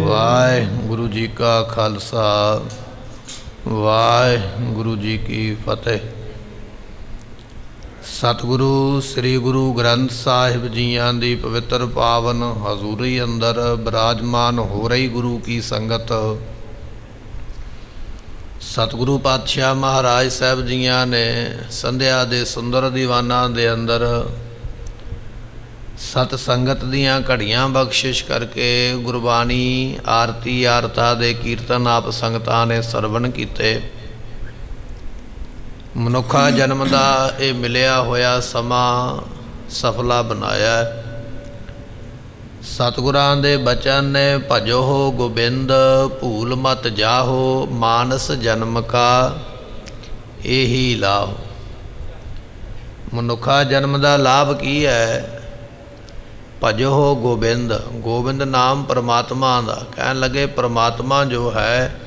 ਵਾਹਿਗੁਰੂ ਜੀ ਕਾ ਖਾਲਸਾ ਵਾਹਿਗੁਰੂ ਜੀ ਕੀ ਫਤਿਹ। ਸਤਿਗੁਰੂ ਸ੍ਰੀ ਗੁਰੂ ਗ੍ਰੰਥ ਸਾਹਿਬ ਜੀਆਂ ਦੀ ਪਵਿੱਤਰ ਪਾਵਨ ਹਜ਼ੂਰੀ ਅੰਦਰ ਬਿਰਾਜਮਾਨ ਹੋ ਰਹੀ ਗੁਰੂ ਕੀ ਸੰਗਤ, ਸਤਿਗੁਰੂ ਪਾਤਸ਼ਾਹ ਮਹਾਰਾਜ ਸਾਹਿਬ ਜੀਆਂ ਨੇ ਸੰਧਿਆ ਦੇ ਸੁੰਦਰ ਦੀਵਾਨਾਂ ਦੇ ਅੰਦਰ ਸਤ ਸੰਗਤ ਦੀਆਂ ਘੜੀਆਂ ਬਖਸ਼ਿਸ਼ ਕਰਕੇ ਗੁਰਬਾਣੀ ਆਰਤੀ ਆਰਤਾ ਦੇ ਕੀਰਤਨ ਆਪ ਸੰਗਤਾਂ ਨੇ ਸਰਵਣ ਕੀਤੇ। ਮਨੁੱਖਾ ਜਨਮ ਦਾ ਇਹ ਮਿਲਿਆ ਹੋਇਆ ਸਮਾਂ ਸਫਲਾ ਬਣਾਇਆ। ਸਤਿਗੁਰਾਂ ਦੇ ਬਚਨ ਨੇ ਭਜੋ ਗੋਬਿੰਦ ਭੂਲ ਮਤ ਜਾਹੋ, ਮਾਨਸ ਜਨਮ ਕਾ ਇਹੀ ਲਾਭ। ਮਨੁੱਖਾ ਜਨਮ ਦਾ ਲਾਭ ਕੀ ਹੈ? ਭਜੋ ਗੋਬਿੰਦ, ਗੋਬਿੰਦ ਨਾਮ ਪਰਮਾਤਮਾ ਦਾ। ਕਹਿਣ ਲੱਗੇ ਪਰਮਾਤਮਾ ਜੋ ਹੈ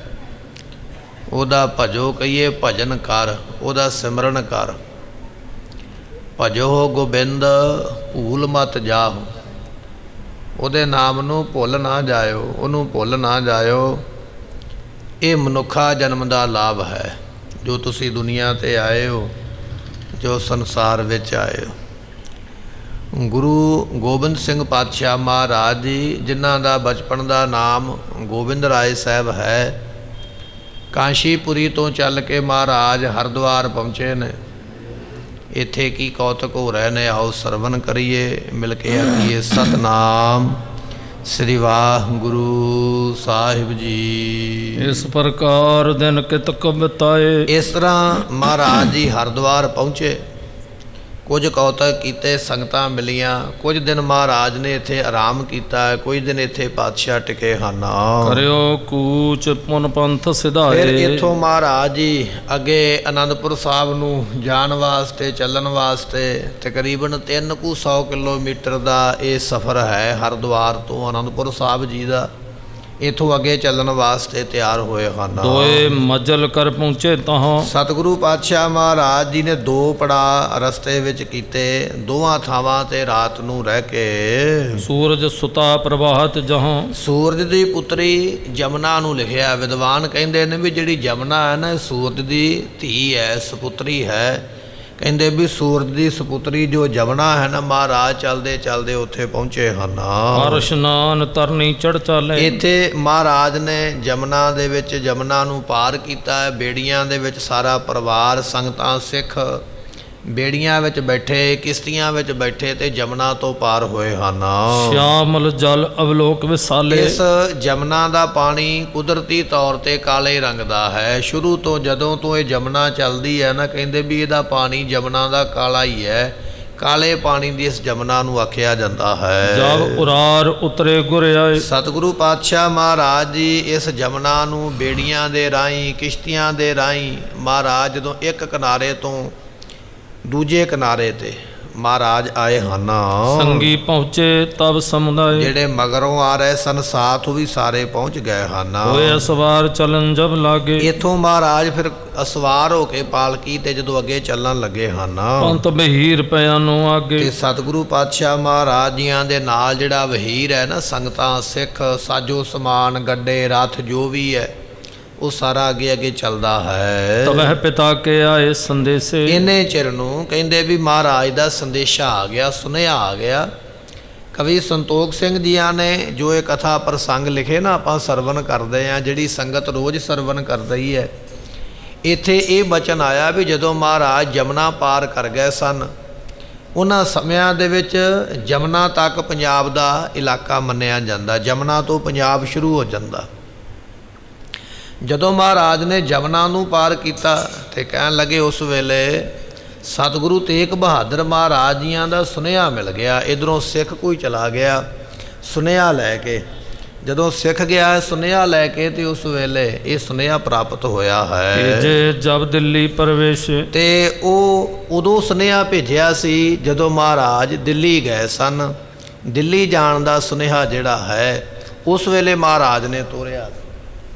ਉਹਦਾ ਭਜੋ ਕਹੀਏ ਭਜਨ ਕਰ, ਉਹਦਾ ਸਿਮਰਨ ਕਰ। ਭਜੋ ਗੋਬਿੰਦ ਭੂਲ ਮਤ ਜਾਹੋ, ਉਹਦੇ ਨਾਮ ਨੂੰ ਭੁੱਲ ਨਾ ਜਾਇਓ, ਉਹਨੂੰ ਭੁੱਲ ਨਾ ਜਾਇਓ। ਇਹ ਮਨੁੱਖਾ ਜਨਮ ਦਾ ਲਾਭ ਹੈ ਜੋ ਤੁਸੀਂ ਦੁਨੀਆ 'ਤੇ ਆਏ ਹੋ, ਜੋ ਸੰਸਾਰ ਵਿੱਚ ਆਏ ਹੋ। ਗੁਰੂ ਗੋਬਿੰਦ ਸਿੰਘ ਪਾਤਸ਼ਾਹ ਮਹਾਰਾਜ ਜੀ, ਜਿਨ੍ਹਾਂ ਦਾ ਬਚਪਨ ਦਾ ਨਾਮ ਗੋਬਿੰਦ ਰਾਏ ਸਾਹਿਬ ਹੈ, ਕਾਂਸ਼ੀਪੁਰੀ ਤੋਂ ਚੱਲ ਕੇ ਮਹਾਰਾਜ ਹਰਿਦੁਆਰ ਪਹੁੰਚੇ ਨੇ। ਇੱਥੇ ਕੀ ਕੌਤਕ ਹੋ ਰਹੇ ਨੇ, ਆਓ ਸਰਵਣ ਕਰੀਏ, ਮਿਲ ਕੇ ਆਖੀਏ ਸਤਨਾਮ ਸ੍ਰੀ ਵਾਹਿਗੁਰੂ ਸਾਹਿਬ ਜੀ। ਇਸ ਪ੍ਰਕਾਰ ਦਿਨ ਕਿਤਕ ਬਿਤਾਏ। ਇਸ ਤਰ੍ਹਾਂ ਮਹਾਰਾਜ ਜੀ ਹਰਿਦੁਆਰ ਪਹੁੰਚੇ, ਕੁਝ ਕੌਤਕ ਕੀਤੇ, ਸੰਗਤਾਂ ਮਿਲੀਆਂ। ਕੁਝ ਦਿਨ ਮਹਾਰਾਜ ਨੇ ਇੱਥੇ ਆਰਾਮ ਕੀਤਾ, ਕੁਝ ਦਿਨ ਇੱਥੇ ਪਾਤਸ਼ਾਹ ਟਿਕੇ ਹਨ। ਕਰਿਓ ਕੂਚ ਪੁਨ ਪੰਥ ਸਿਧਾਏ। ਫਿਰ ਇੱਥੋਂ ਮਹਾਰਾਜ ਜੀ ਅੱਗੇ ਅਨੰਦਪੁਰ ਸਾਹਿਬ ਨੂੰ ਜਾਣ ਵਾਸਤੇ, ਚੱਲਣ ਵਾਸਤੇ ਤਕਰੀਬਨ 300 ਕਿਲੋਮੀਟਰ ਦਾ ਇਹ ਸਫ਼ਰ ਹੈ ਹਰਿਦੁਆਰ ਤੋਂ ਅਨੰਦਪੁਰ ਸਾਹਿਬ ਜੀ ਦਾ। ਇੱਥੋਂ ਅੱਗੇ ਚੱਲਣ ਵਾਸਤੇ ਤਿਆਰ ਹੋਏ ਹਨ। ਦੋਏ ਮਜਲ ਕਰ ਪਹੁੰਚੇ ਤਹਾਂ। ਸਤਿਗੁਰੂ ਪਾਤਸ਼ਾਹ ਮਹਾਰਾਜ ਜੀ ਨੇ 2 ਪੜਾਅ ਰਸਤੇ ਵਿੱਚ ਕੀਤੇ। ਦੋਵਾਂ ਥਾਵਾਂ ਤੇ ਰਾਤ ਨੂੰ ਰਹਿ ਕੇ ਸੂਰਜ ਸੁਤਾ ਪ੍ਰਭਾਤ ਜਹਾਂ। ਸੂਰਜ ਦੀ ਪੁੱਤਰੀ ਜਮਨਾ ਨੂੰ ਲਿਖਿਆ। ਵਿਦਵਾਨ ਕਹਿੰਦੇ ਨੇ ਵੀ ਜਿਹੜੀ ਜਮਨਾ ਹੈ ਨਾ, ਸੂਰਜ ਦੀ ਧੀ ਹੈ, ਸਪੁੱਤਰੀ ਹੈ। ਕਹਿੰਦੇ ਵੀ ਸੂਰਜ ਦੀ ਸਪੁੱਤਰੀ ਜੋ ਜਮਨਾ ਹੈ ਨਾ, ਮਹਾਰਾਜ ਚੱਲਦੇ ਚੱਲਦੇ ਉੱਥੇ ਪਹੁੰਚੇ ਹਨ। ਹਰ ਇਸ਼ਨਾਨ ਤਰਨੀ ਚੜ੍ਹ ਚਾਲੇ। ਇੱਥੇ ਮਹਾਰਾਜ ਨੇ ਜਮਨਾ ਦੇ ਵਿੱਚ ਜਮਨਾ ਨੂੰ ਪਾਰ ਕੀਤਾ ਹੈ। ਬੇੜੀਆਂ ਦੇ ਵਿੱਚ ਸਾਰਾ ਪਰਿਵਾਰ, ਸੰਗਤਾਂ, ਸਿੱਖ ਬੇੜੀਆਂ ਵਿੱਚ ਬੈਠੇ, ਕਿਸ਼ਤੀਆਂ ਵਿੱਚ ਬੈਠੇ ਤੇ ਜਮਨਾ ਤੋਂ ਪਾਰ ਹੋਏ ਹਨ। ਸ਼ਿਆਮਲ ਜਲ ਅਵਲੋਕ ਵਿਸਾਲੇ। ਇਸ ਜਮਨਾ ਦਾ ਪਾਣੀ ਕੁਦਰਤੀ ਤੌਰ ਤੇ ਕਾਲੇ ਰੰਗ ਦਾ ਹੈ। ਸ਼ੁਰੂ ਤੋਂ ਜਦੋਂ ਤੋਂ ਇਹ ਜਮਨਾ ਚੱਲਦੀ ਹੈ ਨਾ, ਕਹਿੰਦੇ ਵੀ ਇਹਦਾ ਪਾਣੀ ਜਮਨਾ ਦਾ ਕਾਲਾ ਹੀ ਹੈ। ਕਾਲੇ ਪਾਣੀ ਦੀ ਇਸ ਜਮਨਾ ਨੂੰ ਆਖਿਆ ਜਾਂਦਾ ਹੈ। ਜਬ ਉਰਾਰ ਉਤਰੇ ਗੁਰ ਆਏ। ਸਤਿਗੁਰੂ ਪਾਤਸ਼ਾਹ ਮਹਾਰਾਜ ਜੀ ਇਸ ਜਮਨਾ ਨੂੰ ਬੇੜੀਆਂ ਦੇ ਰਾਹੀਂ, ਕਿਸ਼ਤੀਆਂ ਦੇ ਰਾਹੀਂ ਮਹਾਰਾਜ ਜਦੋਂ ਇੱਕ ਕਿਨਾਰੇ ਤੋਂ ਦੂਜੇ ਕਿਨਾਰੇ ਤੇ ਮਹਾਰਾਜ ਆਏ ਹਨ। ਸੰਗੀ ਪਹੁੰਚੇ ਤਬ ਸਮੁਦਾਏ। ਜਿਹੜੇ ਮਗਰੋਂ ਆ ਰਹੇ ਸਨ ਸਾਥ, ਉਹ ਵੀ ਸਾਰੇ ਪਹੁੰਚ ਗਏ ਹਨ। ਹੋਏ ਅਸਵਾਰ ਚਲਨ ਜਬ ਲਾਗੇ। ਇੱਥੋਂ ਮਹਾਰਾਜ ਫਿਰ ਅਸਵਾਰ ਹੋ ਕੇ ਪਾਲਕੀ ਤੇ ਜਦੋਂ ਅੱਗੇ ਚੱਲਣ ਲੱਗੇ ਹਨ, ਪੰਤ ਬਹੀਰ ਪਿਆ ਨੂੰ ਆਗੇ। ਤੇ ਸਤਿਗੁਰੂ ਪਾਤਸ਼ਾਹ ਮਹਾਰਾਜ ਜੀਆਂ ਦੇ ਨਾਲ ਜਿਹੜਾ ਵਹੀਰ ਹੈ ਨਾ, ਸੰਗਤਾਂ, ਸਿੱਖ, ਸਾਜੋ ਸਮਾਨ, ਗੱਡੇ, ਰੱਥ ਜੋ ਵੀ ਹੈ, ਉਹ ਸਾਰਾ ਅੱਗੇ ਅੱਗੇ ਚੱਲਦਾ ਹੈ। ਤਬਹਿ ਪਿਤਾ ਕੇ ਆਏ ਸੰਦੇਸੇ। ਇੰਨੇ ਚਿਰ ਨੂੰ ਕਹਿੰਦੇ ਵੀ ਮਹਾਰਾਜ ਦਾ ਸੰਦੇਸ਼ਾ ਆ ਗਿਆ, ਸੁਨੇਹਾ ਆ ਗਿਆ। ਕਵੀ ਸੰਤੋਖ ਸਿੰਘ ਜੀਆਂ ਨੇ ਜੋ ਇਹ ਕਥਾ ਪ੍ਰਸੰਗ ਲਿਖੇ ਨਾ, ਆਪਾਂ ਸਰਵਣ ਕਰਦੇ ਹਾਂ, ਜਿਹੜੀ ਸੰਗਤ ਰੋਜ਼ ਸਰਵਣ ਕਰਦੀ ਹੈ। ਇੱਥੇ ਇਹ ਬਚਨ ਆਇਆ ਵੀ ਜਦੋਂ ਮਹਾਰਾਜ ਜਮਨਾ ਪਾਰ ਕਰ ਗਏ ਸਨ, ਉਹਨਾਂ ਸਮਿਆਂ ਦੇ ਵਿੱਚ ਜਮਨਾ ਤੱਕ ਪੰਜਾਬ ਦਾ ਇਲਾਕਾ ਮੰਨਿਆ ਜਾਂਦਾ। ਜਮਨਾ ਤੋਂ ਪੰਜਾਬ ਸ਼ੁਰੂ ਹੋ ਜਾਂਦਾ। ਜਦੋਂ ਮਹਾਰਾਜ ਨੇ ਜਮਨਾ ਨੂੰ ਪਾਰ ਕੀਤਾ ਤੇ ਕਹਿਣ ਲੱਗੇ, ਉਸ ਵੇਲੇ ਸਤਿਗੁਰੂ ਤੇਗ ਬਹਾਦਰ ਮਹਾਰਾਜ ਜੀਆਂ ਦਾ ਸੁਨੇਹਾ ਮਿਲ ਗਿਆ। ਇੱਧਰੋਂ ਸਿੱਖ ਕੋਈ ਚਲਾ ਗਿਆ ਸੁਨੇਹਾ ਲੈ ਕੇ। ਜਦੋਂ ਸਿੱਖ ਗਿਆ ਸੁਨੇਹਾ ਲੈ ਕੇ, ਤੇ ਉਸ ਵੇਲੇ ਇਹ ਸੁਨੇਹਾ ਪ੍ਰਾਪਤ ਹੋਇਆ ਹੈ। ਜੇ ਜਬ ਦਿੱਲੀ ਪ੍ਰਵੇਸ਼। ਤੇ ਉਹ ਉਦੋਂ ਸੁਨੇਹਾ ਭੇਜਿਆ ਸੀ ਜਦੋਂ ਮਹਾਰਾਜ ਦਿੱਲੀ ਗਏ ਸਨ। ਦਿੱਲੀ ਜਾਣ ਦਾ ਸੁਨੇਹਾ ਜਿਹੜਾ ਹੈ ਉਸ ਵੇਲੇ ਮਹਾਰਾਜ ਨੇ ਤੋਰਿਆ।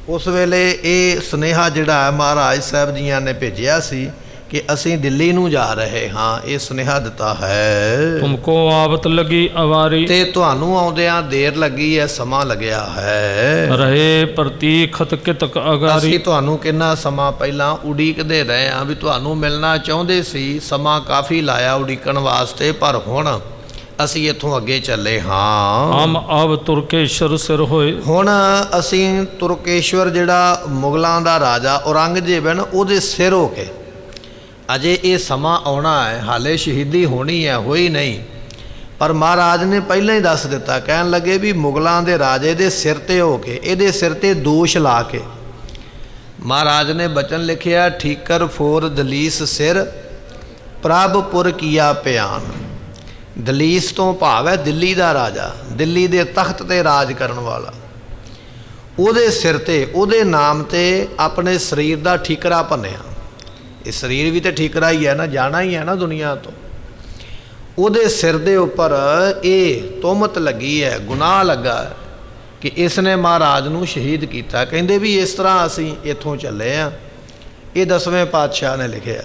ਉਸ ਵੇਲੇ ਇਹ ਸੁਨੇਹਾ ਜਿਹੜਾ ਹੈ ਮਹਾਰਾਜ ਸਾਹਿਬ ਜੀਆਂ ਨੇ ਭੇਜਿਆ ਸੀ ਕਿ ਅਸੀਂ ਦਿੱਲੀ ਨੂੰ ਜਾ ਰਹੇ ਹਾਂ, ਇਹ ਸੁਨੇਹਾ ਦਿੱਤਾ ਹੈ। ਤੁਮਕੋ ਆਵਤ ਲਗੀ ਅਵਾਰੀ, ਤੇ ਤੁਹਾਨੂੰ ਆਉਂਦਿਆਂ ਦੇਰ ਲੱਗੀ ਹੈ, ਸਮਾਂ ਲੱਗਿਆ ਹੈ। ਰਹੇ ਪ੍ਰਤੀਖਤ ਕਿਤਕ ਅਗਾਰੀ, ਅਸੀਂ ਤੁਹਾਨੂੰ ਕਿੰਨਾ ਸਮਾਂ ਪਹਿਲਾਂ ਉਡੀਕਦੇ ਰਹੇ ਹਾਂ ਵੀ ਤੁਹਾਨੂੰ ਮਿਲਣਾ ਚਾਹੁੰਦੇ ਸੀ, ਸਮਾਂ ਕਾਫੀ ਲਾਇਆ ਉਡੀਕਣ ਵਾਸਤੇ, ਪਰ ਹੁਣ ਅਸੀਂ ਇੱਥੋਂ ਅੱਗੇ ਚੱਲੇ ਹਾਂ। ਹਮ ਅਬ ਤੁਰਕੇਸ਼ਰ ਸਿਰ ਹੋਏ, ਹੁਣ ਅਸੀਂ ਤੁਰਕੇਸ਼ਵਰ ਜਿਹੜਾ ਮੁਗਲਾਂ ਦਾ ਰਾਜਾ ਔਰੰਗਜ਼ੇਬ ਹੈ ਨਾ, ਉਹਦੇ ਸਿਰ ਹੋ ਕੇ, ਅਜੇ ਇਹ ਸਮਾਂ ਆਉਣਾ ਹੈ, ਹਾਲੇ ਸ਼ਹੀਦੀ ਹੋਣੀ ਹੈ, ਹੋਈ ਨਹੀਂ, ਪਰ ਮਹਾਰਾਜ ਨੇ ਪਹਿਲਾਂ ਹੀ ਦੱਸ ਦਿੱਤਾ। ਕਹਿਣ ਲੱਗੇ ਵੀ ਮੁਗਲਾਂ ਦੇ ਰਾਜੇ ਦੇ ਸਿਰ ਤੇ ਹੋ ਕੇ, ਇਹਦੇ ਸਿਰ ਤੇ ਦੋਸ਼ ਲਾ ਕੇ ਮਹਾਰਾਜ ਨੇ ਬਚਨ ਲਿਖਿਆ, ਠੀਕਰ ਫੋਰ ਦਲੀਸ ਸਿਰ ਪ੍ਰਭਪੁਰ ਕੀਆ ਪਿਆਨ। ਦਲੀਸ ਤੋਂ ਭਾਵ ਹੈ ਦਿੱਲੀ ਦਾ ਰਾਜਾ, ਦਿੱਲੀ ਦੇ ਤਖਤ ਤੇ ਰਾਜ ਕਰਨ ਵਾਲਾ, ਉਹਦੇ ਸਿਰ ਤੇ, ਉਹਦੇ ਨਾਮ ਤੇ ਆਪਣੇ ਸਰੀਰ ਦਾ ਠੀਕਰਾ ਭੰਨਿਆ। ਇਹ ਸਰੀਰ ਵੀ ਤਾਂ ਠੀਕਰਾ ਹੀ ਹੈ ਨਾ, ਜਾਣਾ ਹੀ ਹੈ ਨਾ ਦੁਨੀਆ ਤੋਂ। ਉਹਦੇ ਸਿਰ ਦੇ ਉੱਪਰ ਇਹ ਤੋਹਮਤ ਲੱਗੀ ਹੈ, ਗੁਨਾਹ ਲੱਗਾ ਕਿ ਇਸ ਨੇ ਮਹਾਰਾਜ ਨੂੰ ਸ਼ਹੀਦ ਕੀਤਾ। ਕਹਿੰਦੇ ਵੀ ਇਸ ਤਰ੍ਹਾਂ ਅਸੀਂ ਇੱਥੋਂ ਚੱਲੇ ਹਾਂ। ਇਹ 10ਵੇਂ ਪਾਤਸ਼ਾਹ ਨੇ ਲਿਖਿਆ।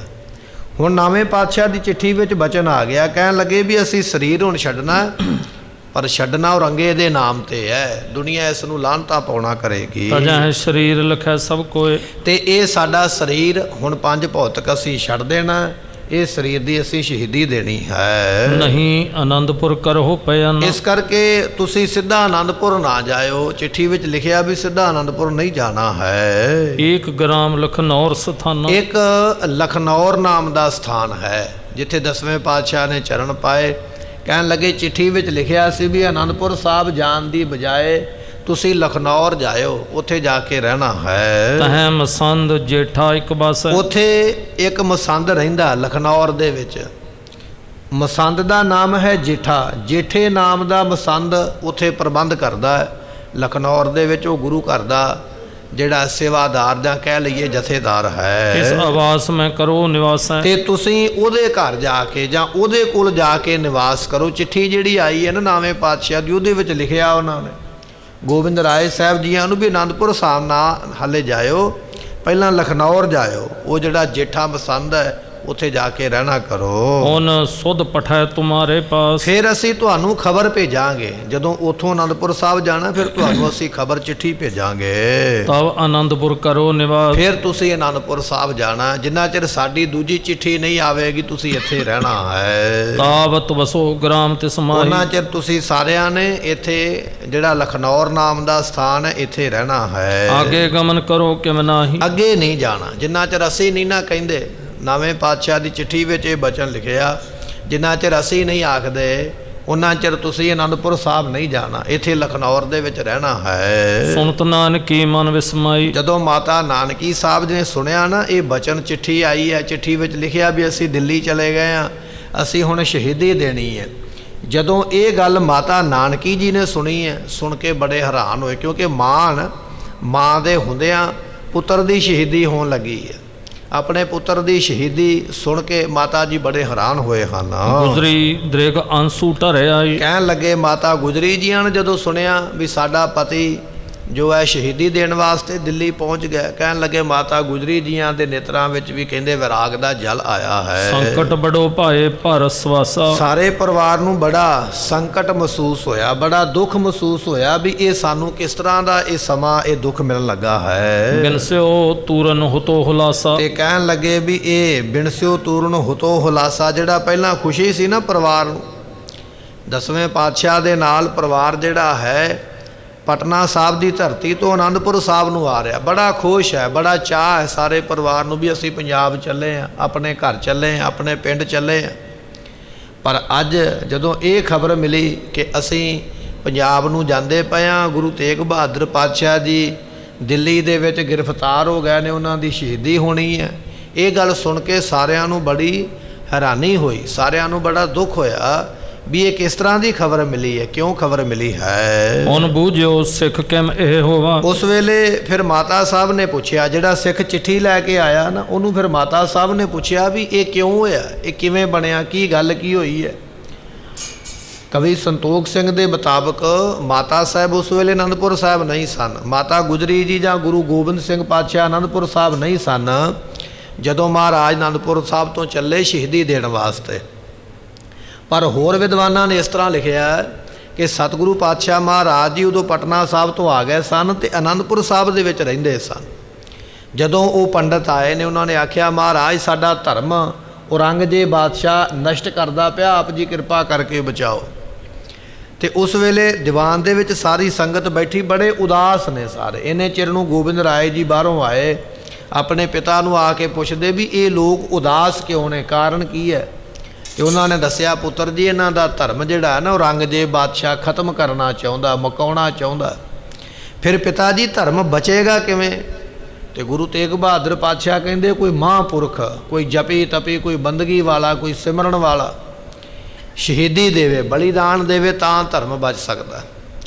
ਹੁਣ 9ਵੇਂ ਪਾਤਸ਼ਾਹ ਦੀ ਚਿੱਠੀ ਵਿੱਚ ਬਚਨ ਆ ਗਿਆ। ਕਹਿਣ ਲੱਗੇ ਵੀ ਅਸੀਂ ਸਰੀਰ ਹੁਣ ਛੱਡਣਾ, ਪਰ ਛੱਡਣਾ ਔਰੰਗੇ ਦੇ ਨਾਮ ਤੇ ਹੈ, ਦੁਨੀਆ ਇਸ ਨੂੰ ਲਾਹਨਤਾਂ ਪਾਉਣਾ ਕਰੇਗੀ। ਤਜਹ ਸਰੀਰ ਲਖੈ ਸਭ ਕੋਏ, ਤੇ ਇਹ ਸਾਡਾ ਸਰੀਰ ਹੁਣ 5 ਭੌਤਿਕ ਅਸੀਂ ਛੱਡ ਦੇਣਾ, ਇਹ ਸਰੀਰ ਦੀ ਅਸੀਂ ਸ਼ਹੀਦੀ ਦੇਣੀ ਹੈ। ਨਹੀਂ ਆਨੰਦਪੁਰ ਕਰੋ ਪਇਨ, ਇਸ ਕਰਕੇ ਤੁਸੀਂ ਸਿੱਧਾ ਆਨੰਦਪੁਰ ਨਾ ਜਾਇਓ। ਚਿੱਠੀ ਵਿੱਚ ਲਿਖਿਆ ਵੀ ਸਿੱਧਾ ਆਨੰਦਪੁਰ ਨਹੀਂ ਜਾਣਾ ਹੈ। 1 ਗ੍ਰਾਮ ਲਖਨੌਰ ਸਥਾਨਾ, ਇੱਕ ਲਖਨੌਰ ਨਾਮ ਦਾ ਸਥਾਨ ਹੈ ਜਿੱਥੇ 10ਵੇਂ ਪਾਤਸ਼ਾਹ ਨੇ ਚਰਨ ਪਾਏ। ਕਹਿਣ ਲੱਗੇ ਚਿੱਠੀ ਵਿੱਚ ਲਿਖਿਆ ਸੀ ਵੀ ਆਨੰਦਪੁਰ ਸਾਹਿਬ ਜਾਣ ਦੀ ਬਜਾਏ ਤੁਸੀਂ ਲਖਨੌਰ ਜਾਇਓ, ਉੱਥੇ ਜਾ ਕੇ ਰਹਿਣਾ ਹੈ। ਤਹਿ ਮਸੰਦ ਜੇਠਾ ਇੱਕ ਬਸ, ਉੱਥੇ ਇੱਕ ਮਸੰਦ ਰਹਿੰਦਾ ਲਖਨੌਰ ਦੇ ਵਿੱਚ। ਮਸੰਦ ਦਾ ਨਾਮ ਹੈ ਜੇਠਾ, ਜੇਠੇ ਨਾਮ ਦਾ ਮਸੰਦ ਉੱਥੇ ਪ੍ਰਬੰਧ ਕਰਦਾ ਹੈ ਲਖਨੌਰ ਦੇ ਵਿੱਚ। ਉਹ ਗੁਰੂ ਘਰ ਦਾ ਜਿਹੜਾ ਸੇਵਾਦਾਰ ਜਾਂ ਕਹਿ ਲਈਏ ਜਥੇਦਾਰ ਹੈ। ਇਸ ਆਵਾਸ ਮੈਂ ਕਰੋ ਨਿਵਾਸ ਹੈ, ਤੇ ਤੁਸੀਂ ਉਹਦੇ ਘਰ ਜਾ ਕੇ ਜਾਂ ਉਹਦੇ ਕੋਲ ਜਾ ਕੇ ਨਿਵਾਸ ਕਰੋ। ਚਿੱਠੀ ਜਿਹੜੀ ਆਈ ਹੈ ਨਾ 9ਵੇਂ ਪਾਤਸ਼ਾਹ ਦੀ, ਉਹਦੇ ਵਿੱਚ ਲਿਖਿਆ ਉਹਨਾਂ ਨੇ ਗੋਬਿੰਦ ਰਾਏ ਸਾਹਿਬ ਜੀਆਂ ਨੂੰ ਵੀ ਆਨੰਦਪੁਰ ਸਾਹਿਬ ਨਾ ਹਾਲੇ ਜਾਇਓ, ਪਹਿਲਾਂ ਲਖਨੌਰ ਜਾਇਓ। ਉਹ ਜਿਹੜਾ ਜੇਠਾ ਮਸੰਦ ਹੈ ਉੱਥੇ ਜਾ ਕੇ ਰਹਿਣਾ ਕਰੋ। ਹੁਣ ਸੁਧ ਪਠੈ ਤੁਮਾਰੇ ਪਾਸ, ਫਿਰ ਅਸੀਂ ਤੁਹਾਨੂੰ ਖਬਰ ਭੇਜਾਂਗੇ। ਜਦੋਂ ਉੱਥੋਂ ਆਨੰਦਪੁਰ ਸਾਹਿਬ ਜਾਣਾ ਫਿਰ ਤੁਹਾਨੂੰ ਅਸੀਂ ਖਬਰ ਚਿੱਠੀ ਭੇਜਾਂਗੇ। ਤਬ ਆਨੰਦਪੁਰ ਕਰੋ ਨਿਵਾਸ, ਫਿਰ ਤੁਸੀਂ ਆਨੰਦਪੁਰ ਸਾਹਿਬ ਜਾਣਾ। ਜਿੰਨਾ ਚਿਰ ਸਾਡੀ ਦੂਜੀ ਚਿੱਠੀ ਨਹੀਂ ਆਵੇਗੀ ਤੁਸੀਂ ਇੱਥੇ ਰਹਿਣਾ ਹੈ। ਤਾਵਤ ਵਸੋ ਗ੍ਰਾਮ ਤੇ ਸਮਾਈ, ਉਹਨਾਂ ਚਿਰ ਤੁਸੀਂ ਸਾਰਿਆਂ ਨੇ ਇੱਥੇ ਜਿਹੜਾ ਲਖਨੌਰ ਨਾਮ ਦਾ ਸਥਾਨ ਹੈ ਇੱਥੇ ਰਹਿਣਾ ਹੈ। ਆਗੇ ਗਮਨ ਕਰੋ ਕਿਮ ਨਾਹੀ, ਅੱਗੇ ਨਹੀਂ ਜਾਣਾ ਜਿੰਨਾ ਚਿਰ ਅਸੀਂ ਨਹੀਂ ਨਾ ਕਹਿੰਦੇ। 9ਵੇਂ ਪਾਤਸ਼ਾਹ ਦੀ ਚਿੱਠੀ ਵਿੱਚ ਇਹ ਬਚਨ ਲਿਖਿਆ, ਜਿੰਨਾ ਚਿਰ ਅਸੀਂ ਨਹੀਂ ਆਖਦੇ ਉਹਨਾਂ ਚਿਰ ਤੁਸੀਂ ਆਨੰਦਪੁਰ ਸਾਹਿਬ ਨਹੀਂ ਜਾਣਾ, ਇੱਥੇ ਲਖਨੌਰ ਦੇ ਵਿੱਚ ਰਹਿਣਾ ਹੈ। ਸੁਣਤ ਨਾਨਕੀ ਮਨ ਵਿਸਮਾਈ, ਜਦੋਂ ਮਾਤਾ ਨਾਨਕੀ ਸਾਹਿਬ ਜੀ ਨੇ ਸੁਣਿਆ ਨਾ ਇਹ ਬਚਨ, ਚਿੱਠੀ ਆਈ ਹੈ, ਚਿੱਠੀ ਵਿੱਚ ਲਿਖਿਆ ਵੀ ਅਸੀਂ ਦਿੱਲੀ ਚਲੇ ਗਏ ਹਾਂ, ਅਸੀਂ ਹੁਣ ਸ਼ਹੀਦੀ ਦੇਣੀ ਹੈ। ਜਦੋਂ ਇਹ ਗੱਲ ਮਾਤਾ ਨਾਨਕੀ ਜੀ ਨੇ ਸੁਣੀ ਹੈ, ਸੁਣ ਕੇ ਬੜੇ ਹੈਰਾਨ ਹੋਏ, ਕਿਉਂਕਿ ਮਾਂ ਦੇ ਹੁੰਦਿਆਂ ਪੁੱਤਰ ਦੀ ਸ਼ਹੀਦੀ ਹੋਣ ਲੱਗੀ ਹੈ। ਆਪਣੇ ਪੁੱਤਰ ਦੀ ਸ਼ਹੀਦੀ ਸੁਣ ਕੇ ਮਾਤਾ ਜੀ ਬੜੇ ਹੈਰਾਨ ਹੋਏ ਹਨ। ਗੁਜਰੀ ਦ੍ਰਿਗ ਅੰਸੂ ਢਰੇ ਆਈ, ਕਹਿਣ ਲੱਗੇ ਮਾਤਾ ਗੁਜਰੀ ਜੀਆਂ ਨੇ ਜਦੋਂ ਸੁਣਿਆ ਵੀ ਸਾਡਾ ਪਤੀ ਜੋ ਹੈ ਸ਼ਹੀਦੀ ਦੇਣ ਵਾਸਤੇ ਦਿੱਲੀ ਪਹੁੰਚ ਗਿਆ, ਕਹਿਣ ਲੱਗੇ ਮਾਤਾ ਗੁਜਰੀ ਜੀਆਂ ਦੇ ਨੇਤਰਾਂ ਵਿੱਚ ਵੀ ਕਹਿੰਦੇ ਵਿਰਾਗ ਦਾ ਜਲ ਆਇਆ ਹੈ। ਸੰਕਟ ਬੜੋ ਭਾਏ ਭਰ ਸਵਾਸਾ, ਸਾਰੇ ਪਰਿਵਾਰ ਨੂੰ ਬੜਾ ਸੰਕਟ ਮਹਿਸੂਸ ਹੋਇਆ, ਬੜਾ ਦੁੱਖ ਮਹਿਸੂਸ ਹੋਇਆ ਵੀ ਇਹ ਸਾਨੂੰ ਕਿਸ ਤਰ੍ਹਾਂ ਦਾ ਇਹ ਸਮਾਂ, ਇਹ ਦੁੱਖ ਮਿਲਣ ਲੱਗਾ ਹੈ। ਬਿਨਸਿਓ ਤੂਰਨ ਹੁਤੋ ਹੁਲਾਸਾ, ਤੇ ਕਹਿਣ ਲੱਗੇ ਵੀ ਇਹ ਬਿਨਸਿਓ ਤੂਰਨ ਹੁਤੋ ਹੁਲਾਸਾ, ਜਿਹੜਾ ਪਹਿਲਾਂ ਖੁਸ਼ੀ ਸੀ ਨਾ ਪਰਿਵਾਰ ਨੂੰ, 10ਵੇਂ ਪਾਤਸ਼ਾਹ ਦੇ ਨਾਲ ਪਰਿਵਾਰ ਜਿਹੜਾ ਹੈ ਪਟਨਾ ਸਾਹਿਬ ਦੀ ਧਰਤੀ ਤੋਂ ਆਨੰਦਪੁਰ ਸਾਹਿਬ ਨੂੰ ਆ ਰਿਹਾ, ਬੜਾ ਖੁਸ਼ ਹੈ, ਬੜਾ ਚਾਅ ਹੈ ਸਾਰੇ ਪਰਿਵਾਰ ਨੂੰ ਵੀ ਅਸੀਂ ਪੰਜਾਬ ਚੱਲੇ ਹਾਂ, ਆਪਣੇ ਘਰ ਚੱਲੇ ਹਾਂ, ਆਪਣੇ ਪਿੰਡ ਚੱਲੇ ਹਾਂ। ਪਰ ਅੱਜ ਜਦੋਂ ਇਹ ਖਬਰ ਮਿਲੀ ਕਿ ਅਸੀਂ ਪੰਜਾਬ ਨੂੰ ਜਾਂਦੇ ਪਏ ਹਾਂ, ਗੁਰੂ ਤੇਗ ਬਹਾਦਰ ਪਾਤਸ਼ਾਹ ਜੀ ਦਿੱਲੀ ਦੇ ਵਿੱਚ ਗ੍ਰਿਫਤਾਰ ਹੋ ਗਏ ਨੇ, ਉਹਨਾਂ ਦੀ ਸ਼ਹੀਦੀ ਹੋਣੀ ਹੈ, ਇਹ ਗੱਲ ਸੁਣ ਕੇ ਸਾਰਿਆਂ ਨੂੰ ਬੜੀ ਹੈਰਾਨੀ ਹੋਈ, ਸਾਰਿਆਂ ਨੂੰ ਬੜਾ ਦੁੱਖ ਹੋਇਆ ਵੀ ਇਹ ਕਿਸ ਤਰ੍ਹਾਂ ਦੀ ਖਬਰ ਮਿਲੀ ਹੈ, ਕਿਉਂ ਖਬਰ ਮਿਲੀ ਹੈ। ਹੁਣ ਬੂਝਿਓ ਸਿੱਖ ਕਿਮ ਇਹ ਹੋਵਾ, ਉਸ ਵੇਲੇ ਫਿਰ ਮਾਤਾ ਸਾਹਿਬ ਨੇ ਪੁੱਛਿਆ, ਜਿਹੜਾ ਸਿੱਖ ਚਿੱਠੀ ਲੈ ਕੇ ਆਇਆ ਨਾ ਉਹਨੂੰ ਫਿਰ ਮਾਤਾ ਸਾਹਿਬ ਨੇ ਪੁੱਛਿਆ ਵੀ ਇਹ ਕਿਉਂ ਹੋਇਆ, ਇਹ ਕਿਵੇਂ ਬਣਿਆ, ਕੀ ਗੱਲ ਕੀ ਹੋਈ ਹੈ। ਕਵੀ ਸੰਤੋਖ ਸਿੰਘ ਦੇ ਮੁਤਾਬਕ ਮਾਤਾ ਸਾਹਿਬ ਉਸ ਵੇਲੇ ਆਨੰਦਪੁਰ ਸਾਹਿਬ ਨਹੀਂ ਸਨ, ਮਾਤਾ ਗੁਜਰੀ ਜੀ ਜਾਂ ਗੁਰੂ ਗੋਬਿੰਦ ਸਿੰਘ ਪਾਤਸ਼ਾਹ ਆਨੰਦਪੁਰ ਸਾਹਿਬ ਨਹੀਂ ਸਨ। ਜਦੋਂ ਮਹਾਰਾਜ ਅਨੰਦਪੁਰ ਸਾਹਿਬ ਤੋਂ ਚੱਲੇ ਸ਼ਹੀਦੀ ਦੇਣ ਵਾਸਤੇ। ਪਰ ਹੋਰ ਵਿਦਵਾਨਾਂ ਨੇ ਇਸ ਤਰ੍ਹਾਂ ਲਿਖਿਆ ਕਿ ਸਤਿਗੁਰੂ ਪਾਤਸ਼ਾਹ ਮਹਾਰਾਜ ਜੀ ਉਦੋਂ ਪਟਨਾ ਸਾਹਿਬ ਤੋਂ ਆ ਗਏ ਸਨ ਅਤੇ ਅਨੰਦਪੁਰ ਸਾਹਿਬ ਦੇ ਵਿੱਚ ਰਹਿੰਦੇ ਸਨ। ਜਦੋਂ ਉਹ ਪੰਡਤ ਆਏ ਨੇ ਉਹਨਾਂ ਨੇ ਆਖਿਆ ਮਹਾਰਾਜ ਸਾਡਾ ਧਰਮ ਔਰੰਗਜ਼ੇਬ ਬਾਦਸ਼ਾਹ ਨਸ਼ਟ ਕਰਦਾ ਪਿਆ, ਆਪ ਜੀ ਕਿਰਪਾ ਕਰਕੇ ਬਚਾਓ। ਅਤੇ ਉਸ ਵੇਲੇ ਦੀਵਾਨ ਦੇ ਵਿੱਚ ਸਾਰੀ ਸੰਗਤ ਬੈਠੀ ਬੜੇ ਉਦਾਸ ਨੇ ਸਾਰੇ। ਇੰਨੇ ਚਿਰ ਨੂੰ ਗੋਬਿੰਦ ਰਾਏ ਜੀ ਬਾਹਰੋਂ ਆਏ, ਆਪਣੇ ਪਿਤਾ ਨੂੰ ਆ ਕੇ ਪੁੱਛਦੇ ਵੀ ਇਹ ਲੋਕ ਉਦਾਸ ਕਿਉਂ ਨੇ, ਕਾਰਨ ਕੀ ਹੈ। ਅਤੇ ਉਹਨਾਂ ਨੇ ਦੱਸਿਆ ਪੁੱਤਰ ਜੀ ਇਹਨਾਂ ਦਾ ਧਰਮ ਜਿਹੜਾ ਹੈ ਨਾ ਔਰੰਗਜ਼ੇਬ ਬਾਦਸ਼ਾਹ ਖਤਮ ਕਰਨਾ ਚਾਹੁੰਦਾ, ਮੁਕਾਉਣਾ ਚਾਹੁੰਦਾ। ਫਿਰ ਪਿਤਾ ਜੀ ਧਰਮ ਬਚੇਗਾ ਕਿਵੇਂ। ਅਤੇ ਗੁਰੂ ਤੇਗ ਬਹਾਦਰ ਪਾਤਸ਼ਾਹ ਕਹਿੰਦੇ ਕੋਈ ਮਹਾਂਪੁਰਖ, ਕੋਈ ਜਪੀ ਤਪੀ, ਕੋਈ ਬੰਦਗੀ ਵਾਲਾ, ਕੋਈ ਸਿਮਰਨ ਵਾਲਾ ਸ਼ਹੀਦੀ ਦੇਵੇ, ਬਲੀਦਾਨ ਦੇਵੇ ਤਾਂ ਧਰਮ ਬਚ ਸਕਦਾ।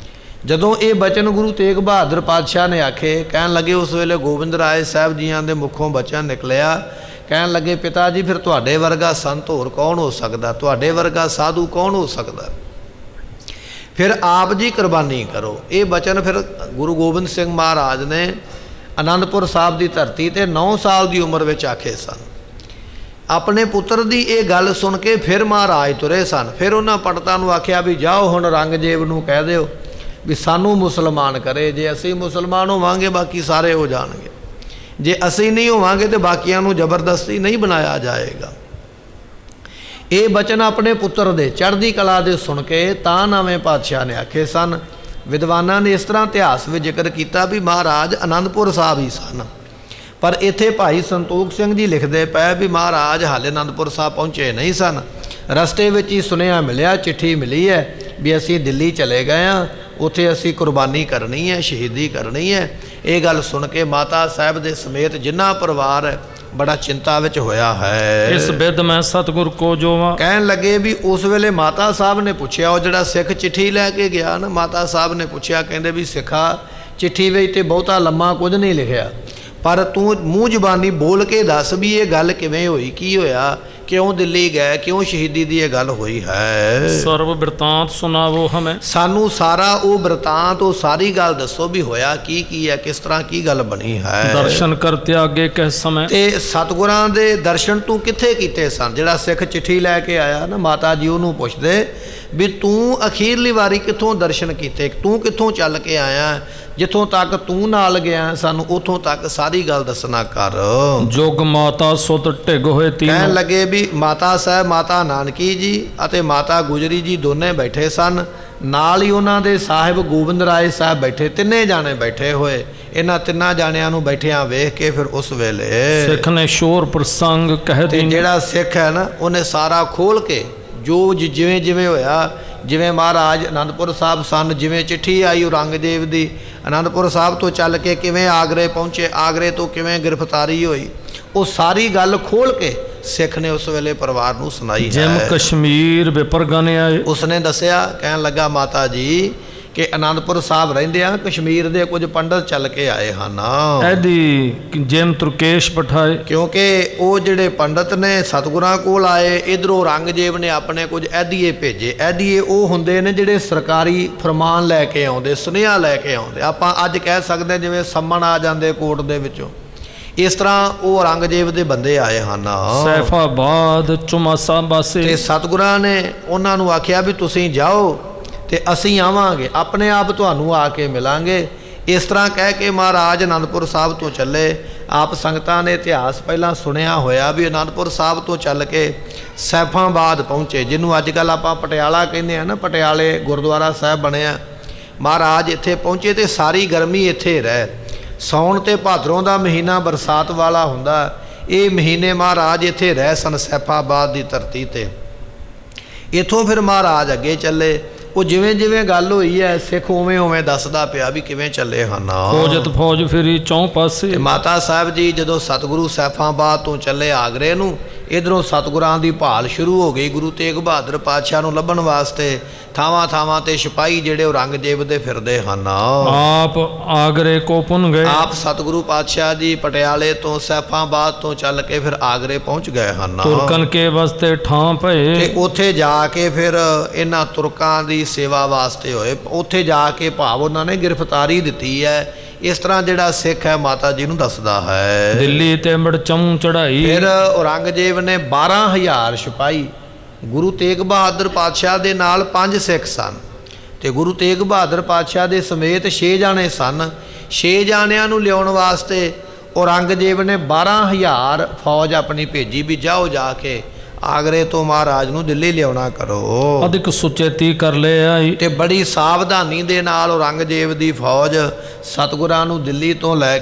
ਜਦੋਂ ਇਹ ਬਚਨ ਗੁਰੂ ਤੇਗ ਬਹਾਦਰ ਪਾਤਸ਼ਾਹ ਨੇ ਆਖੇ, ਕਹਿਣ ਲੱਗੇ ਉਸ ਵੇਲੇ ਗੋਬਿੰਦ ਰਾਏ ਸਾਹਿਬ ਜੀਆਂ ਦੇ ਮੁਖੋਂ ਬਚਨ ਨਿਕਲਿਆ, ਕਹਿਣ ਲੱਗੇ ਪਿਤਾ ਜੀ ਫਿਰ ਤੁਹਾਡੇ ਵਰਗਾ ਸੰਤ ਹੋਰ ਕੌਣ ਹੋ ਸਕਦਾ, ਤੁਹਾਡੇ ਵਰਗਾ ਸਾਧੂ ਕੌਣ ਹੋ ਸਕਦਾ, ਫਿਰ ਆਪ ਜੀ ਕੁਰਬਾਨੀ ਕਰੋ। ਇਹ ਬਚਨ ਫਿਰ ਗੁਰੂ ਗੋਬਿੰਦ ਸਿੰਘ ਮਹਾਰਾਜ ਨੇ ਅਨੰਦਪੁਰ ਸਾਹਿਬ ਦੀ ਧਰਤੀ 'ਤੇ 9 ਸਾਲ ਦੀ ਉਮਰ ਵਿੱਚ ਆਖੇ ਸਨ। ਆਪਣੇ ਪੁੱਤਰ ਦੀ ਇਹ ਗੱਲ ਸੁਣ ਕੇ ਫਿਰ ਮਹਾਰਾਜ ਤੁਰੇ ਸਨ। ਫਿਰ ਉਹਨਾਂ ਪੰਡਤਾਂ ਨੂੰ ਆਖਿਆ ਵੀ ਜਾਓ ਹੁਣ ਔਰੰਗਜ਼ੇਬ ਨੂੰ ਕਹਿ ਦਿਓ ਵੀ ਸਾਨੂੰ ਮੁਸਲਮਾਨ ਕਰੇ, ਜੇ ਅਸੀਂ ਮੁਸਲਮਾਨ ਹੋਵਾਂਗੇ ਬਾਕੀ ਸਾਰੇ ਹੋ ਜਾਣਗੇ, ਜੇ ਅਸੀਂ ਨਹੀਂ ਹੋਵਾਂਗੇ ਤਾਂ ਬਾਕੀਆਂ ਨੂੰ ਜ਼ਬਰਦਸਤੀ ਨਹੀਂ ਬਣਾਇਆ ਜਾਏਗਾ। ਇਹ ਬਚਨ ਆਪਣੇ ਪੁੱਤਰ ਦੇ ਚੜ੍ਹਦੀ ਕਲਾ ਦੇ ਸੁਣ ਕੇ ਤਾਂ ਨਵੇਂ ਪਾਤਸ਼ਾਹ ਨੇ ਆਖੇ ਸਨ। ਵਿਦਵਾਨਾਂ ਨੇ ਇਸ ਤਰ੍ਹਾਂ ਇਤਿਹਾਸ ਵਿੱਚ ਜ਼ਿਕਰ ਕੀਤਾ ਵੀ ਮਹਾਰਾਜ ਅਨੰਦਪੁਰ ਸਾਹਿਬ ਹੀ ਸਨ। ਪਰ ਇੱਥੇ ਭਾਈ ਸੰਤੋਖ ਸਿੰਘ ਜੀ ਲਿਖਦੇ ਪਏ ਵੀ ਮਹਾਰਾਜ ਹਾਲੇ ਅਨੰਦਪੁਰ ਸਾਹਿਬ ਪਹੁੰਚੇ ਨਹੀਂ ਸਨ। ਰਸਤੇ ਵਿੱਚ ਹੀ ਸੁਨੇਹਾ ਮਿਲਿਆ, ਚਿੱਠੀ ਮਿਲੀ ਹੈ ਵੀ ਅਸੀਂ ਦਿੱਲੀ ਚਲੇ ਗਏ ਹਾਂ, ਉੱਥੇ ਅਸੀਂ ਕੁਰਬਾਨੀ ਕਰਨੀ ਹੈ, ਸ਼ਹੀਦੀ ਕਰਨੀ ਹੈ। ਇਹ ਗੱਲ ਸੁਣ ਕੇ ਮਾਤਾ ਸਾਹਿਬ ਦੇ ਸਮੇਤ ਜਿੰਨਾ ਪਰਿਵਾਰ ਹੈ ਬੜਾ ਚਿੰਤਾ ਵਿੱਚ ਹੋਇਆ ਹੈ। ਇਸ ਬਿਦ ਮੈਂ ਸਤਿਗੁਰ ਕੋ ਜੋਵਾਂ। ਕਹਿਣ ਲੱਗੇ ਵੀ ਉਸ ਵੇਲੇ ਮਾਤਾ ਸਾਹਿਬ ਨੇ ਪੁੱਛਿਆ, ਉਹ ਜਿਹੜਾ ਸਿੱਖ ਚਿੱਠੀ ਲੈ ਕੇ ਗਿਆ ਨਾ, ਮਾਤਾ ਸਾਹਿਬ ਨੇ ਪੁੱਛਿਆ, ਕਹਿੰਦੇ ਵੀ ਸਿੱਖਾ ਚਿੱਠੀ ਵਿੱਚ ਤੇ ਬਹੁਤਾ ਲੰਮਾ ਕੁਝ ਨਹੀਂ ਲਿਖਿਆ, ਪਰ ਤੂੰ ਮੂੰਹ ਜ਼ੁਬਾਨੀ ਬੋਲ ਕੇ ਦੱਸ ਵੀ ਇਹ ਗੱਲ ਕਿਵੇਂ ਹੋਈ, ਕੀ ਹੋਇਆ, ਕਿਉਂ ਦਿੱਲੀ ਗਏ, ਕਿਉਂ ਸ਼ਹੀਦੀ ਦੀ ਇਹ ਗੱਲ ਹੋਈ ਹੈ। ਸਰਬ ਬਿਰਤਾਂਤ ਸੁਣਾਵੋ ਹਮੇ। ਸਾਨੂੰ ਸਾਰਾ ਉਹ ਬਿਰਤਾਂਤ, ਉਹ ਸਾਰੀ ਗੱਲ ਦੱਸੋ ਵੀ ਹੋਇਆ ਕੀ ਹੈ, ਕਿਸ ਤਰ੍ਹਾਂ ਕੀ ਗੱਲ ਬਣੀ ਹੈ। ਦਰਸ਼ਨ ਕਰ ਤਿਆਗੇ ਕਿਹ ਸਮੇਂ। ਤੇ ਸਤਿਗੁਰਾਂ ਦੇ ਦਰਸ਼ਨ ਤੂੰ ਕਿੱਥੇ ਕੀਤੇ ਸਨ। ਜਿਹੜਾ ਸਿੱਖ ਚਿੱਠੀ ਲੈ ਕੇ ਆਇਆ ਨਾ, ਮਾਤਾ ਜੀ ਉਹਨੂੰ ਪੁੱਛਦੇ ਵੀ ਤੂੰ ਅਖੀਰਲੀ ਵਾਰੀ ਕਿੱਥੋਂ ਦਰਸ਼ਨ ਕੀਤੇ, ਤੂੰ ਕਿੱਥੋਂ ਚੱਲ ਕੇ ਆਇਆ, ਜਿੱਥੋਂ ਤੱਕ ਤੂੰ ਨਾਲ ਗਿਆ ਸਾਨੂੰ ਉੱਥੋਂ ਤੱਕ ਸਾਰੀ ਗੱਲ ਦੱਸਣਾ ਕਰ। ਜੁਗ ਮਾਤਾ ਸੁਤ ਢਿੱਗ ਹੋਏ ਤੀਨ। ਕਹਿਣ ਲੱਗੇ ਵੀ ਮਾਤਾ ਸਾਹਿਬ, ਮਾਤਾ ਨਾਨਕੀ ਜੀ ਅਤੇ ਮਾਤਾ ਗੁਜਰੀ ਜੀ ਦੋਨੇ ਬੈਠੇ ਸਨ, ਨਾਲ ਹੀ ਉਹਨਾਂ ਦੇ ਸਾਹਿਬ ਗੋਬਿੰਦ ਰਾਏ ਸਾਹਿਬ ਬੈਠੇ, ਤਿੰਨੇ ਜਾਣੇ ਬੈਠੇ ਹੋਏ। ਇਹਨਾਂ ਤਿੰਨਾਂ ਜਾਣਿਆਂ ਨੂੰ ਬੈਠਿਆਂ ਵੇਖ ਕੇ ਫਿਰ ਉਸ ਵੇਲੇ ਸਿੱਖ ਨੇ ਸ਼ੋਰ ਪ੍ਰਸੰਗ ਕਹਿ ਤੇ ਜਿਹੜਾ ਸਿੱਖ ਹੈ ਨਾ ਉਹਨੇ ਸਾਰਾ ਖੋਲ ਕੇ ਜੋ ਜਿਵੇਂ ਜਿਵੇਂ ਹੋਇਆ, ਜਿਵੇਂ ਮਹਾਰਾਜ ਅਨੰਦਪੁਰ ਸਾਹਿਬ ਸਨ, ਜਿਵੇਂ ਚਿੱਠੀ ਆਈ ਔਰੰਗਜ਼ੇਬ ਦੀ, ਅਨੰਦਪੁਰ ਸਾਹਿਬ ਤੋਂ ਚੱਲ ਕੇ ਕਿਵੇਂ ਆਗਰੇ ਪਹੁੰਚੇ, ਆਗਰੇ ਤੋਂ ਕਿਵੇਂ ਗ੍ਰਿਫਤਾਰੀ ਹੋਈ, ਉਹ ਸਾਰੀ ਗੱਲ ਖੋਲ ਕੇ ਸਿੱਖ ਨੇ ਉਸ ਵੇਲੇ ਪਰਿਵਾਰ ਨੂੰ ਸੁਣਾਈ ਹੈ। ਜਿਮ ਕਸ਼ਮੀਰ ਵਿਪਰ ਗਨ ਆਏ। ਉਸਨੇ ਦੱਸਿਆ, ਕਹਿਣ ਲੱਗਾ ਮਾਤਾ ਜੀ ਕਿ ਅਨੰਦਪੁਰ ਸਾਹਿਬ ਰਹਿੰਦੇ ਆ, ਕਸ਼ਮੀਰ ਦੇ ਕੁਝ ਪੰਡਤ ਚੱਲ ਕੇ ਆਏ ਹਨ। ਐਦੀ ਜਿਮ ਤੁਰਕੇਸ਼ ਪਠਾਏ। ਕਿਉਂਕਿ ਉਹ ਜਿਹੜੇ ਪੰਡਤ ਨੇ ਸਤਿਗੁਰਾਂ ਕੋਲ ਆਏ, ਇੱਧਰੋਂ ਔਰੰਗਜ਼ੇਬ ਨੇ ਆਪਣੇ ਕੁਝ ਐਦੀਏ ਭੇਜੇ। ਐਦੀਏ ਉਹ ਹੁੰਦੇ ਨੇ ਜਿਹੜੇ ਸਰਕਾਰੀ ਫਰਮਾਨ ਲੈ ਕੇ ਆਉਂਦੇ, ਸੁਨੇਹਾ ਲੈ ਕੇ ਆਉਂਦੇ। ਆਪਾਂ ਅੱਜ ਕਹਿ ਸਕਦੇ ਜਿਵੇਂ ਸੰਮਣ ਆ ਜਾਂਦੇ ਕੋਰਟ ਦੇ ਵਿੱਚੋਂ, ਇਸ ਤਰ੍ਹਾਂ ਉਹ ਔਰੰਗਜ਼ੇਬ ਦੇ ਬੰਦੇ ਆਏ ਹਨ। ਸੈਫਾਬਾਦ ਚੁਮਾਸਾ ਬਾਸੇ। ਤੇ ਸਤਿਗੁਰਾਂ ਨੇ ਉਹਨਾਂ ਨੂੰ ਆਖਿਆ ਵੀ ਤੁਸੀਂ ਜਾਓ ਤੇ ਅਸੀਂ ਆਵਾਂਗੇ, ਆਪਣੇ ਆਪ ਤੁਹਾਨੂੰ ਆ ਕੇ ਮਿਲਾਂਗੇ। ਇਸ ਤਰ੍ਹਾਂ ਕਹਿ ਕੇ ਮਹਾਰਾਜ ਅਨੰਦਪੁਰ ਸਾਹਿਬ ਤੋਂ ਚੱਲੇ। ਆਪ ਸੰਗਤਾਂ ਨੇ ਇਤਿਹਾਸ ਪਹਿਲਾਂ ਸੁਣਿਆ ਹੋਇਆ ਵੀ ਅਨੰਦਪੁਰ ਸਾਹਿਬ ਤੋਂ ਚੱਲ ਕੇ ਸੈਫਾਬਾਦ ਪਹੁੰਚੇ, ਜਿਹਨੂੰ ਅੱਜ ਕੱਲ੍ਹ ਆਪਾਂ ਪਟਿਆਲਾ ਕਹਿੰਦੇ ਆ ਨਾ, ਪਟਿਆਲੇ ਗੁਰਦੁਆਰਾ ਸਾਹਿਬ ਬਣਿਆ। ਮਹਾਰਾਜ ਇੱਥੇ ਪਹੁੰਚੇ ਤੇ ਸਾਰੀ ਗਰਮੀ ਇੱਥੇ ਰਹਿ। ਸਾਉਣ ਤੇ ਭਾਦਰੋਂ ਦਾ ਮਹੀਨਾ ਬਰਸਾਤ ਵਾਲਾ ਹੁੰਦਾ, ਇਹ ਮਹੀਨੇ ਮਹਾਰਾਜ ਇੱਥੇ ਰਹਿ ਸਨ ਸੈਫਾਬਾਦ ਦੀ ਧਰਤੀ 'ਤੇ। ਇੱਥੋਂ ਫਿਰ ਮਹਾਰਾਜ ਅੱਗੇ ਚੱਲੇ। ਉਹ ਜਿਵੇਂ ਜਿਵੇਂ ਗੱਲ ਹੋਈ ਹੈ ਸਿੱਖ ਉਵੇਂ ਉਵੇਂ ਦੱਸਦਾ ਪਿਆ ਵੀ ਕਿਵੇਂ ਚੱਲੇ ਹਨ। ਫੌਜਤ ਫੌਜ ਫਿਰੀ ਚੌਂ ਪਾਸੇ। ਮਾਤਾ ਸਾਹਿਬ ਜੀ ਜਦੋਂ ਸਤਿਗੁਰੂ ਸੈਫਾਬਾਦ ਤੋਂ ਚੱਲੇ ਆਗਰੇ ਨੂੰ, ਇਧਰੋਂ ਸਤਿਗੁਰਾਂ ਦੀ ਭਾਲ ਸ਼ੁਰੂ ਹੋ ਗਈ। ਗੁਰੂ ਤੇਗ ਬਹਾਦਰ ਪਾਤਸ਼ਾਹ ਨੂੰ ਲੱਭਣ ਵਾਸਤੇ ਥਾਵਾਂ ਥਾਵਾਂ ਤੇ ਸਿਪਾਹੀ ਜਿਹੜੇ ਔਰੰਗਜ਼ੇਬ ਦੇ ਫਿਰਦੇ ਹਨ। ਆਪ ਆਗਰੇ ਕੋ ਪੁਨ ਗਏ। ਆਪ ਸਤਿਗੁਰੂ ਪਾਤਸ਼ਾਹ ਜੀ ਪਟਿਆਲੇ ਤੋਂ ਸੈਫਾਬਾਦ ਤੋਂ ਚੱਲ ਕੇ ਫਿਰ ਆਗਰੇ ਪਹੁੰਚ ਗਏ ਹਨ। ਤੁਰਕਨ ਕੇ ਵਾਸਤੇ ਠਾਂ ਭਏ। ਤੇ ਉੱਥੇ ਜਾ ਕੇ ਫਿਰ ਇਹਨਾਂ ਤੁਰਕਾਂ ਦੀ ਸੇਵਾ ਵਾਸਤੇ ਹੋਏ। ਉੱਥੇ ਜਾ ਕੇ ਭਾਵ ਉਹਨਾਂ ਨੇ ਗ੍ਰਿਫਤਾਰੀ ਦਿੱਤੀ ਹੈ। ਇਸ ਤਰ੍ਹਾਂ ਜਿਹੜਾ ਸਿੱਖ ਹੈ ਮਾਤਾ ਜੀ ਨੂੰ ਦੱਸਦਾ ਹੈ। ਦਿੱਲੀ ਤੇ ਮੜਚਮ ਚੜਾਈ। ਫਿਰ ਔਰੰਗਜ਼ੇਬ ਨੇ 12,000 ਸਿਪਾਹੀ, ਗੁਰੂ ਤੇਗ ਬਹਾਦਰ ਪਾਤਸ਼ਾਹ ਦੇ ਨਾਲ 5 ਸਿੱਖ ਸਨ ਤੇ ਗੁਰੂ ਤੇਗ ਬਹਾਦਰ ਪਾਤਸ਼ਾਹ ਦੇ ਸਮੇਤ 6 ਜਾਣੇ ਸਨ। 6 ਜਾਣਿਆਂ ਨੂੰ ਲਿਆਉਣ ਵਾਸਤੇ ਔਰੰਗਜ਼ੇਬ ਨੇ 12,000 ਫੌਜ ਆਪਣੀ ਭੇਜੀ ਵੀ ਜਾਓ ਜਾ ਕੇ ਆਗਰੇ ਤੋਂ ਮਹਾਰਾਜ ਨੂੰ ਦਿੱਲੀ ਲਿਆਉਣਾ ਕਰੋ। ਅਧਿਕ ਸੁਚੇਤੀ ਕਰ ਲਿਆ। ਤੇ ਬੜੀ ਸਾਵਧਾਨੀ ਦੇ ਨਾਲ ਔਰੰਗਜ਼ੇਬ ਦੀ ਫੌਜ ਸਤਿਗੁਰਾਂ ਨੂੰ ਦਿੱਲੀ ਤੋਂ ਲੈ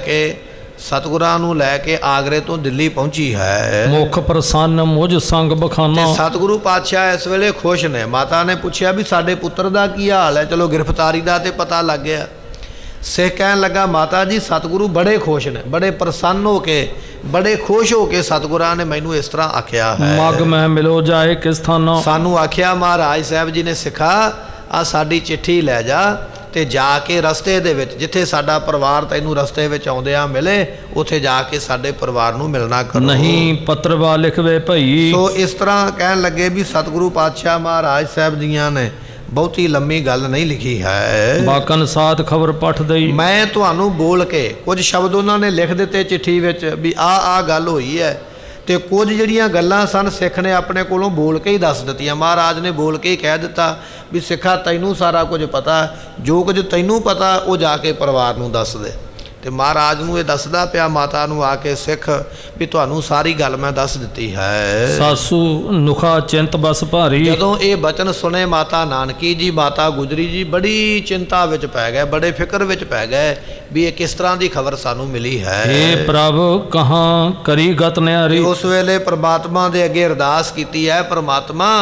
ਕੇ ਆਗਰੇ ਤੋਂ ਦਿੱਲੀ ਪਹੁੰਚੀ ਹੈ। ਮੁਖ ਪ੍ਰਸੰਨ ਮੁਝ ਸੰਗ ਬਖਾਨਾ। ਤੇ ਸਤਿਗੁਰੂ ਪਾਤਸ਼ਾਹ ਇਸ ਵੇਲੇ ਖੁਸ਼ ਨੇ। ਮਾਤਾ ਨੇ ਪੁੱਛਿਆ ਵੀ ਸਾਡੇ ਪੁੱਤਰ ਦਾ ਕੀ ਹਾਲ ਹੈ। ਚਲੋ ਗ੍ਰਿਫਤਾਰੀ ਦਾ ਤੇ ਪਤਾ ਲੱਗ ਗਿਆ। ਸਿੱਖ ਕਹਿਣ ਲੱਗਾ ਮਾਤਾ ਜੀ ਸਤਿਗੁਰੂ ਬੜੇ ਖੁਸ਼ ਨੇ, ਬੜੇ ਪ੍ਰਸੰਨ ਹੋ ਕੇ, ਬੜੇ ਖੁਸ਼ ਹੋ ਕੇ ਸਤਿਗੁਰਾਂ ਨੇ ਮੈਨੂੰ ਇਸ ਤਰ੍ਹਾਂ ਆਖਿਆ ਹੈ। ਮਗ ਮੈਂ ਮਿਲੋ ਜਾਏ ਕਿਸ ਥਾਨਾ। ਸਾਨੂੰ ਆਖਿਆ ਮਹਾਰਾਜ ਸਾਹਿਬ ਜੀ ਨੇ ਸਿੱਖਾ ਆ ਸਾਡੀ ਚਿੱਠੀ ਲੈ ਜਾ ਤੇ ਜਾ ਕੇ ਰਸਤੇ ਦੇ ਵਿੱਚ ਜਿੱਥੇ ਸਾਡਾ ਪਰਿਵਾਰ ਤੈਨੂੰ ਰਸਤੇ ਵਿੱਚ ਆਉਂਦਿਆਂ ਮਿਲੇ ਉੱਥੇ ਜਾ ਕੇ ਸਾਡੇ ਪਰਿਵਾਰ ਨੂੰ ਮਿਲਣਾ ਕਰੋ। ਨਹੀਂ ਪੱਤਰਵਾ ਲਿਖਵੇ ਭਈ। ਸੋ ਇਸ ਤਰ੍ਹਾਂ ਕਹਿਣ ਲੱਗੇ ਵੀ ਸਤਿਗੁਰੂ ਪਾਤਸ਼ਾਹ ਮਹਾਰਾਜ ਸਾਹਿਬ ਜੀਆਂ ਨੇ ਬਹੁਤੀ ਲੰਮੀ ਗੱਲ ਨਹੀਂ ਲਿਖੀ ਹੈ। ਬਾਕਨ ਸਾਥ ਖਬਰ ਪਠ ਦਈ। ਮੈਂ ਤੁਹਾਨੂੰ ਬੋਲ ਕੇ ਕੁਝ ਸ਼ਬਦ ਉਹਨਾਂ ਨੇ ਲਿਖ ਦਿੱਤੇ ਚਿੱਠੀ ਵਿੱਚ ਵੀ ਆ ਗੱਲ ਹੋਈ ਹੈ ਤੇ ਕੁਝ ਜਿਹੜੀਆਂ ਗੱਲਾਂ ਸਨ ਸਿੱਖ ਨੇ ਆਪਣੇ ਕੋਲੋਂ ਬੋਲ ਕੇ ਹੀ ਦੱਸ ਦਿੱਤੀਆਂ। ਮਹਾਰਾਜ ਨੇ ਬੋਲ ਕੇ ਹੀ ਕਹਿ ਦਿੱਤਾ ਵੀ ਸਿੱਖਾ ਤੈਨੂੰ ਸਾਰਾ ਕੁਝ ਪਤਾ, ਜੋ ਕੁਝ ਤੈਨੂੰ ਪਤਾ ਉਹ ਜਾ ਕੇ ਪਰਿਵਾਰ ਨੂੰ ਦੱਸ ਦੇ। ਤੇ ਮਹਾਰਾਜ ਨੂੰ ਇਹ ਦੱਸਦਾ ਪਿਆ ਮਾਤਾ ਨੂੰ ਆ ਕੇ ਸਿੱਖ ਵੀ ਤੁਹਾਨੂੰ ਸਾਰੀ ਗੱਲ ਮੈਂ ਦੱਸ ਦਿੱਤੀ ਹੈ। ਸਾਸੂ ਨੁਖਾ ਚਿੰਤ ਬਸ ਭਾਰੀ। ਜਦੋਂ ਇਹ ਬਚਨ ਸੁਣੇ ਮਾਤਾ ਨਾਨਕੀ ਜੀ, ਮਾਤਾ ਗੁਜਰੀ ਜੀ ਬੜੀ ਚਿੰਤਾ ਵਿੱਚ ਪੈ ਗਏ, ਬੜੇ ਫਿਕਰ ਵਿੱਚ ਪੈ ਗਏ ਵੀ ਇਹ ਕਿਸ ਤਰ੍ਹਾਂ ਦੀ ਖਬਰ ਸਾਨੂੰ ਮਿਲੀ ਹੈ। ਇਹ ਪ੍ਰਭ ਕਹਾਂ ਕਰੀ ਗਤ ਨਿਆਰੀ। ਉਸ ਵੇਲੇ ਪ੍ਰਮਾਤਮਾ ਦੇ ਅੱਗੇ ਅਰਦਾਸ ਕੀਤੀ ਹੈ, ਪ੍ਰਮਾਤਮਾ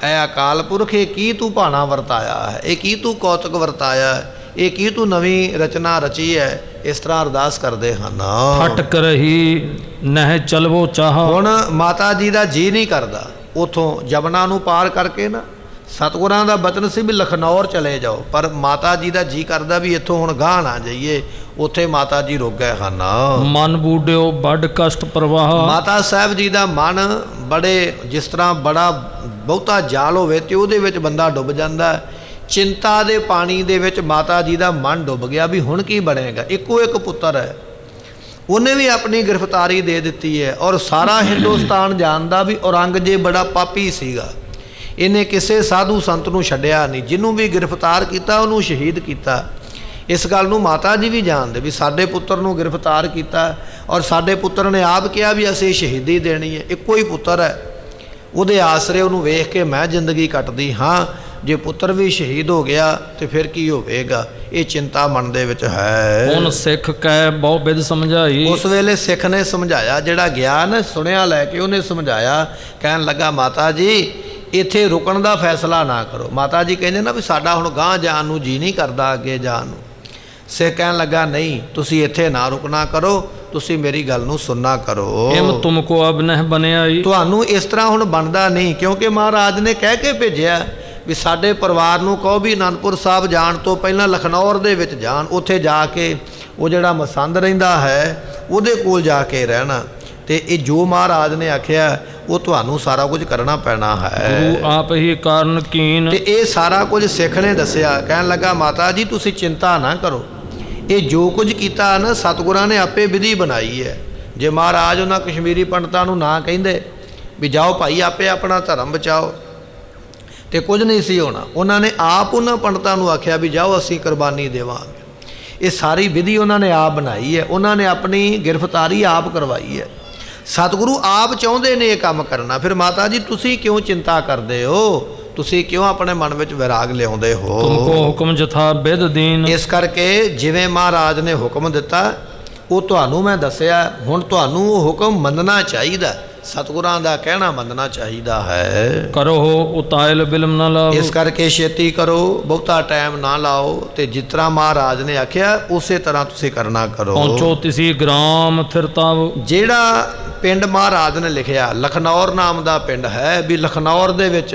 ਐ ਅਕਾਲ ਪੁਰਖ ਇਹ ਕੀ ਤੂੰ ਭਾਣਾ ਵਰਤਾਇਆ ਹੈ, ਇਹ ਕੀ ਤੂੰ ਕੌਤਕ ਵਰਤਾਇਆ ਹੈ, ਇਹ ਕੀ ਤੂੰ ਨਵੀਂ ਰਚਨਾ ਰਚੀ ਹੈ। ਇਸ ਤਰ੍ਹਾਂ ਅਰਦਾਸ ਕਰਦੇ ਹਨ। ਫਟਕ ਰਹੀ ਨਹਿ ਚਲਵੋ ਚਾਹ। ਹੁਣ ਮਾਤਾ ਜੀ ਦਾ ਜੀ ਨਹੀਂ ਕਰਦਾ ਉਥੋਂ ਜਮਨਾ ਨੂੰ ਪਾਰ ਕਰਕੇ ਨਾ, ਸਤਿਗੁਰਾਂ ਦਾ ਬਚਨ ਸੀ ਵੀ ਲਖਨੌਰ ਚਲੇ ਜਾਓ, ਪਰ ਮਾਤਾ ਜੀ ਦਾ ਜੀ ਕਰਦਾ ਵੀ ਇੱਥੋਂ ਹੁਣ ਗਾਹ ਨਾ ਜਾਈਏ। ਉੱਥੇ ਮਾਤਾ ਜੀ ਰੁਕ ਗਏ ਹਨ। ਮਨ ਬੂਡਿਓ ਵੱਡ ਕਸ਼ਟ ਪ੍ਰਵਾਹ। ਮਾਤਾ ਸਾਹਿਬ ਜੀ ਦਾ ਮਨ ਬੜੇ ਜਿਸ ਤਰ੍ਹਾਂ ਬੜਾ ਬਹੁਤਾ ਜਾਲ ਹੋਵੇ ਤੇ ਉਹਦੇ ਵਿੱਚ ਬੰਦਾ ਡੁੱਬ ਜਾਂਦਾ। ਚਿੰਤਾ ਦੇ ਪਾਣੀ ਦੇ ਵਿੱਚ ਮਾਤਾ ਜੀ ਦਾ ਮਨ ਡੁੱਬ ਗਿਆ ਵੀ ਹੁਣ ਕੀ ਬਣੇਗਾ। ਇੱਕੋ ਇੱਕ ਪੁੱਤਰ ਹੈ, ਉਹਨੇ ਵੀ ਆਪਣੀ ਗ੍ਰਿਫਤਾਰੀ ਦੇ ਦਿੱਤੀ ਹੈ ਔਰ ਸਾਰਾ ਹਿੰਦੁਸਤਾਨ ਜਾਣਦਾ ਵੀ ਔਰੰਗਜ਼ੇਬ ਬੜਾ ਪਾਪੀ ਸੀਗਾ। ਇਹਨੇ ਕਿਸੇ ਸਾਧੂ ਸੰਤ ਨੂੰ ਛੱਡਿਆ ਨਹੀਂ, ਜਿਹਨੂੰ ਵੀ ਗ੍ਰਿਫਤਾਰ ਕੀਤਾ ਉਹਨੂੰ ਸ਼ਹੀਦ ਕੀਤਾ। ਇਸ ਗੱਲ ਨੂੰ ਮਾਤਾ ਜੀ ਵੀ ਜਾਣਦੇ ਵੀ ਸਾਡੇ ਪੁੱਤਰ ਨੂੰ ਗ੍ਰਿਫਤਾਰ ਕੀਤਾ ਔਰ ਸਾਡੇ ਪੁੱਤਰ ਨੇ ਆਪ ਕਿਹਾ ਵੀ ਅਸੀਂ ਸ਼ਹੀਦੀ ਦੇਣੀ ਹੈ। ਇੱਕੋ ਹੀ ਪੁੱਤਰ ਹੈ, ਉਹਦੇ ਆਸਰੇ ਉਹਨੂੰ ਵੇਖ ਕੇ ਮੈਂ ਜ਼ਿੰਦਗੀ ਕੱਟਦੀ ਹਾਂ। ਜੇ ਪੁੱਤਰ ਵੀ ਸ਼ਹੀਦ ਹੋ ਗਿਆ ਤੇ ਫਿਰ ਕੀ ਹੋਵੇਗਾ। ਇਹ ਚਿੰਤਾ ਮਨ ਦੇ ਵਿੱਚ ਹੈ। ਹੁਣ ਸਿੱਖ ਕਹਿ ਬਹੁ ਬਿਦ ਸਮਝਾਈ। ਉਸ ਵੇਲੇ ਸਿੱਖ ਨੇ ਸਮਝਾਇਆ, ਜਿਹੜਾ ਗਿਆਨ ਸੁਣਿਆ ਲੈ ਕੇ ਉਹਨੇ ਸਮਝਾਇਆ। ਕਹਿਣ ਲੱਗਾ ਮਾਤਾ ਜੀ ਇੱਥੇ ਰੁਕਣ ਦਾ ਫੈਸਲਾ ਨਾ ਕਰੋ। ਮਾਤਾ ਜੀ ਕਹਿੰਦੇ ਨਾ ਵੀ ਸਾਡਾ ਹੁਣ ਗਾਂਹ ਜਾਣ ਨੂੰ ਜੀ ਨਹੀਂ ਕਰਦਾ, ਅੱਗੇ ਜਾਣ ਨੂੰ। ਸਿੱਖ ਕਹਿਣ ਲੱਗਾ ਨਹੀਂ ਤੁਸੀਂ ਇੱਥੇ ਨਾ ਰੁਕਣਾ ਕਰੋ, ਤੁਸੀਂ ਮੇਰੀ ਗੱਲ ਨੂੰ ਸੁਣਨਾ ਕਰੋ। ਇਮ ਤੁਮਕੋ ਅਬ ਨਹਿ ਬਣਿਆਈ। ਤੁਹਾਨੂੰ ਇਸ ਤਰ੍ਹਾਂ ਹੁਣ ਬਣਦਾ ਨਹੀਂ, ਕਿਉਂਕਿ ਮਹਾਰਾਜ ਨੇ ਕਹਿ ਕੇ ਭੇਜਿਆ ਵੀ ਸਾਡੇ ਪਰਿਵਾਰ ਨੂੰ ਕਹੋ ਵੀ ਅਨੰਦਪੁਰ ਸਾਹਿਬ ਜਾਣ ਤੋਂ ਪਹਿਲਾਂ ਲਖਨੌਰ ਦੇ ਵਿੱਚ ਜਾਣ, ਉੱਥੇ ਜਾ ਕੇ ਉਹ ਜਿਹੜਾ ਮਸੰਦ ਰਹਿੰਦਾ ਹੈ ਉਹਦੇ ਕੋਲ ਜਾ ਕੇ ਰਹਿਣਾ। ਤੇ ਇਹ ਜੋ ਮਹਾਰਾਜ ਨੇ ਆਖਿਆ ਉਹ ਤੁਹਾਨੂੰ ਸਾਰਾ ਕੁਝ ਕਰਨਾ ਪੈਣਾ ਹੈ। ਗੁਰੂ ਆਪ ਹੀ ਕਾਰਨ ਕੀਨ। ਤੇ ਇਹ ਸਾਰਾ ਕੁਝ ਸਿੱਖ ਨੇ ਦੱਸਿਆ। ਕਹਿਣ ਲੱਗਾ ਮਾਤਾ ਜੀ ਤੁਸੀਂ ਚਿੰਤਾ ਨਾ ਕਰੋ, ਇਹ ਜੋ ਕੁਝ ਕੀਤਾ ਨਾ ਸਤਿਗੁਰਾਂ ਨੇ ਆਪੇ ਵਿਧੀ ਬਣਾਈ ਹੈ। ਜੇ ਮਹਾਰਾਜ ਉਹਨਾਂ ਕਸ਼ਮੀਰੀ ਪੰਡਤਾਂ ਨੂੰ ਨਾ ਕਹਿੰਦੇ ਵੀ ਜਾਓ ਭਾਈ ਆਪੇ ਆਪਣਾ ਧਰਮ ਬਚਾਓ ਤੇ ਕੁਝ ਨਹੀਂ ਸੀ ਹੋਣਾ। ਉਹਨਾਂ ਨੇ ਆਪ ਉਹਨਾਂ ਪੰਡਤਾਂ ਨੂੰ ਆਖਿਆ ਵੀ ਜਾਓ ਅਸੀਂ ਕੁਰਬਾਨੀ ਦੇਵਾਂਗੇ। ਇਹ ਸਾਰੀ ਵਿਧੀ ਉਹਨਾਂ ਨੇ ਆਪ ਬਣਾਈ ਹੈ, ਉਹਨਾਂ ਨੇ ਆਪਣੀ ਗ੍ਰਿਫਤਾਰੀ ਆਪ ਕਰਵਾਈ ਹੈ। ਸਤਿਗੁਰੂ ਆਪ ਚਾਹੁੰਦੇ ਨੇ ਇਹ ਕੰਮ ਕਰਨਾ। ਫਿਰ ਮਾਤਾ ਜੀ ਤੁਸੀਂ ਕਿਉਂ ਚਿੰਤਾ ਕਰਦੇ ਹੋ, ਤੁਸੀਂ ਕਿਉਂ ਆਪਣੇ ਮਨ ਵਿੱਚ ਵਿਰਾਗ ਲਿਆਉਂਦੇ ਹੋ। ਤੁਮਕੋ ਹੁਕਮ ਜਥਾ ਬਿਦ ਦੀਨ। ਇਸ ਕਰਕੇ ਜਿਵੇਂ ਮਹਾਰਾਜ ਨੇ ਹੁਕਮ ਦਿੱਤਾ ਉਹ ਤੁਹਾਨੂੰ ਮੈਂ ਦੱਸਿਆ। ਹੁਣ ਤੁਹਾਨੂੰ ਉਹ ਹੁਕਮ ਮੰਨਣਾ ਚਾਹੀਦਾ, ਸਤਿਗੁਰਾਂ ਦਾ ਕਹਿਣਾ ਮੰਨਣਾ ਚਾਹੀਦਾ ਹੈ। ਕਰੋ ਉਤਾਇਲ ਬਿਲਮ ਨਾ ਲਾਓ। ਇਸ ਕਰਕੇ ਛੇਤੀ ਕਰੋ, ਬਹੁਤਾ ਟਾਈਮ ਨਾ ਲਾਓ ਤੇ ਜਿਸ ਤਰ੍ਹਾਂ ਮਹਾਰਾਜ ਨੇ ਆਖਿਆ ਉਸੇ ਤਰ੍ਹਾਂ ਤੁਸੀਂ ਕਰਨਾ ਕਰੋ। ਪਹੁੰਚੋ ਤਿਸੀ ਗ੍ਰਾਮ ਥਿਰਤਾਵ। ਜਿਹੜਾ ਪਿੰਡ ਮਹਾਰਾਜ ਨੇ ਲਿਖਿਆ, ਲਖਨੌਰ ਨਾਮ ਦਾ ਪਿੰਡ ਹੈ, ਵੀ ਲਖਨੌਰ ਦੇ ਵਿੱਚ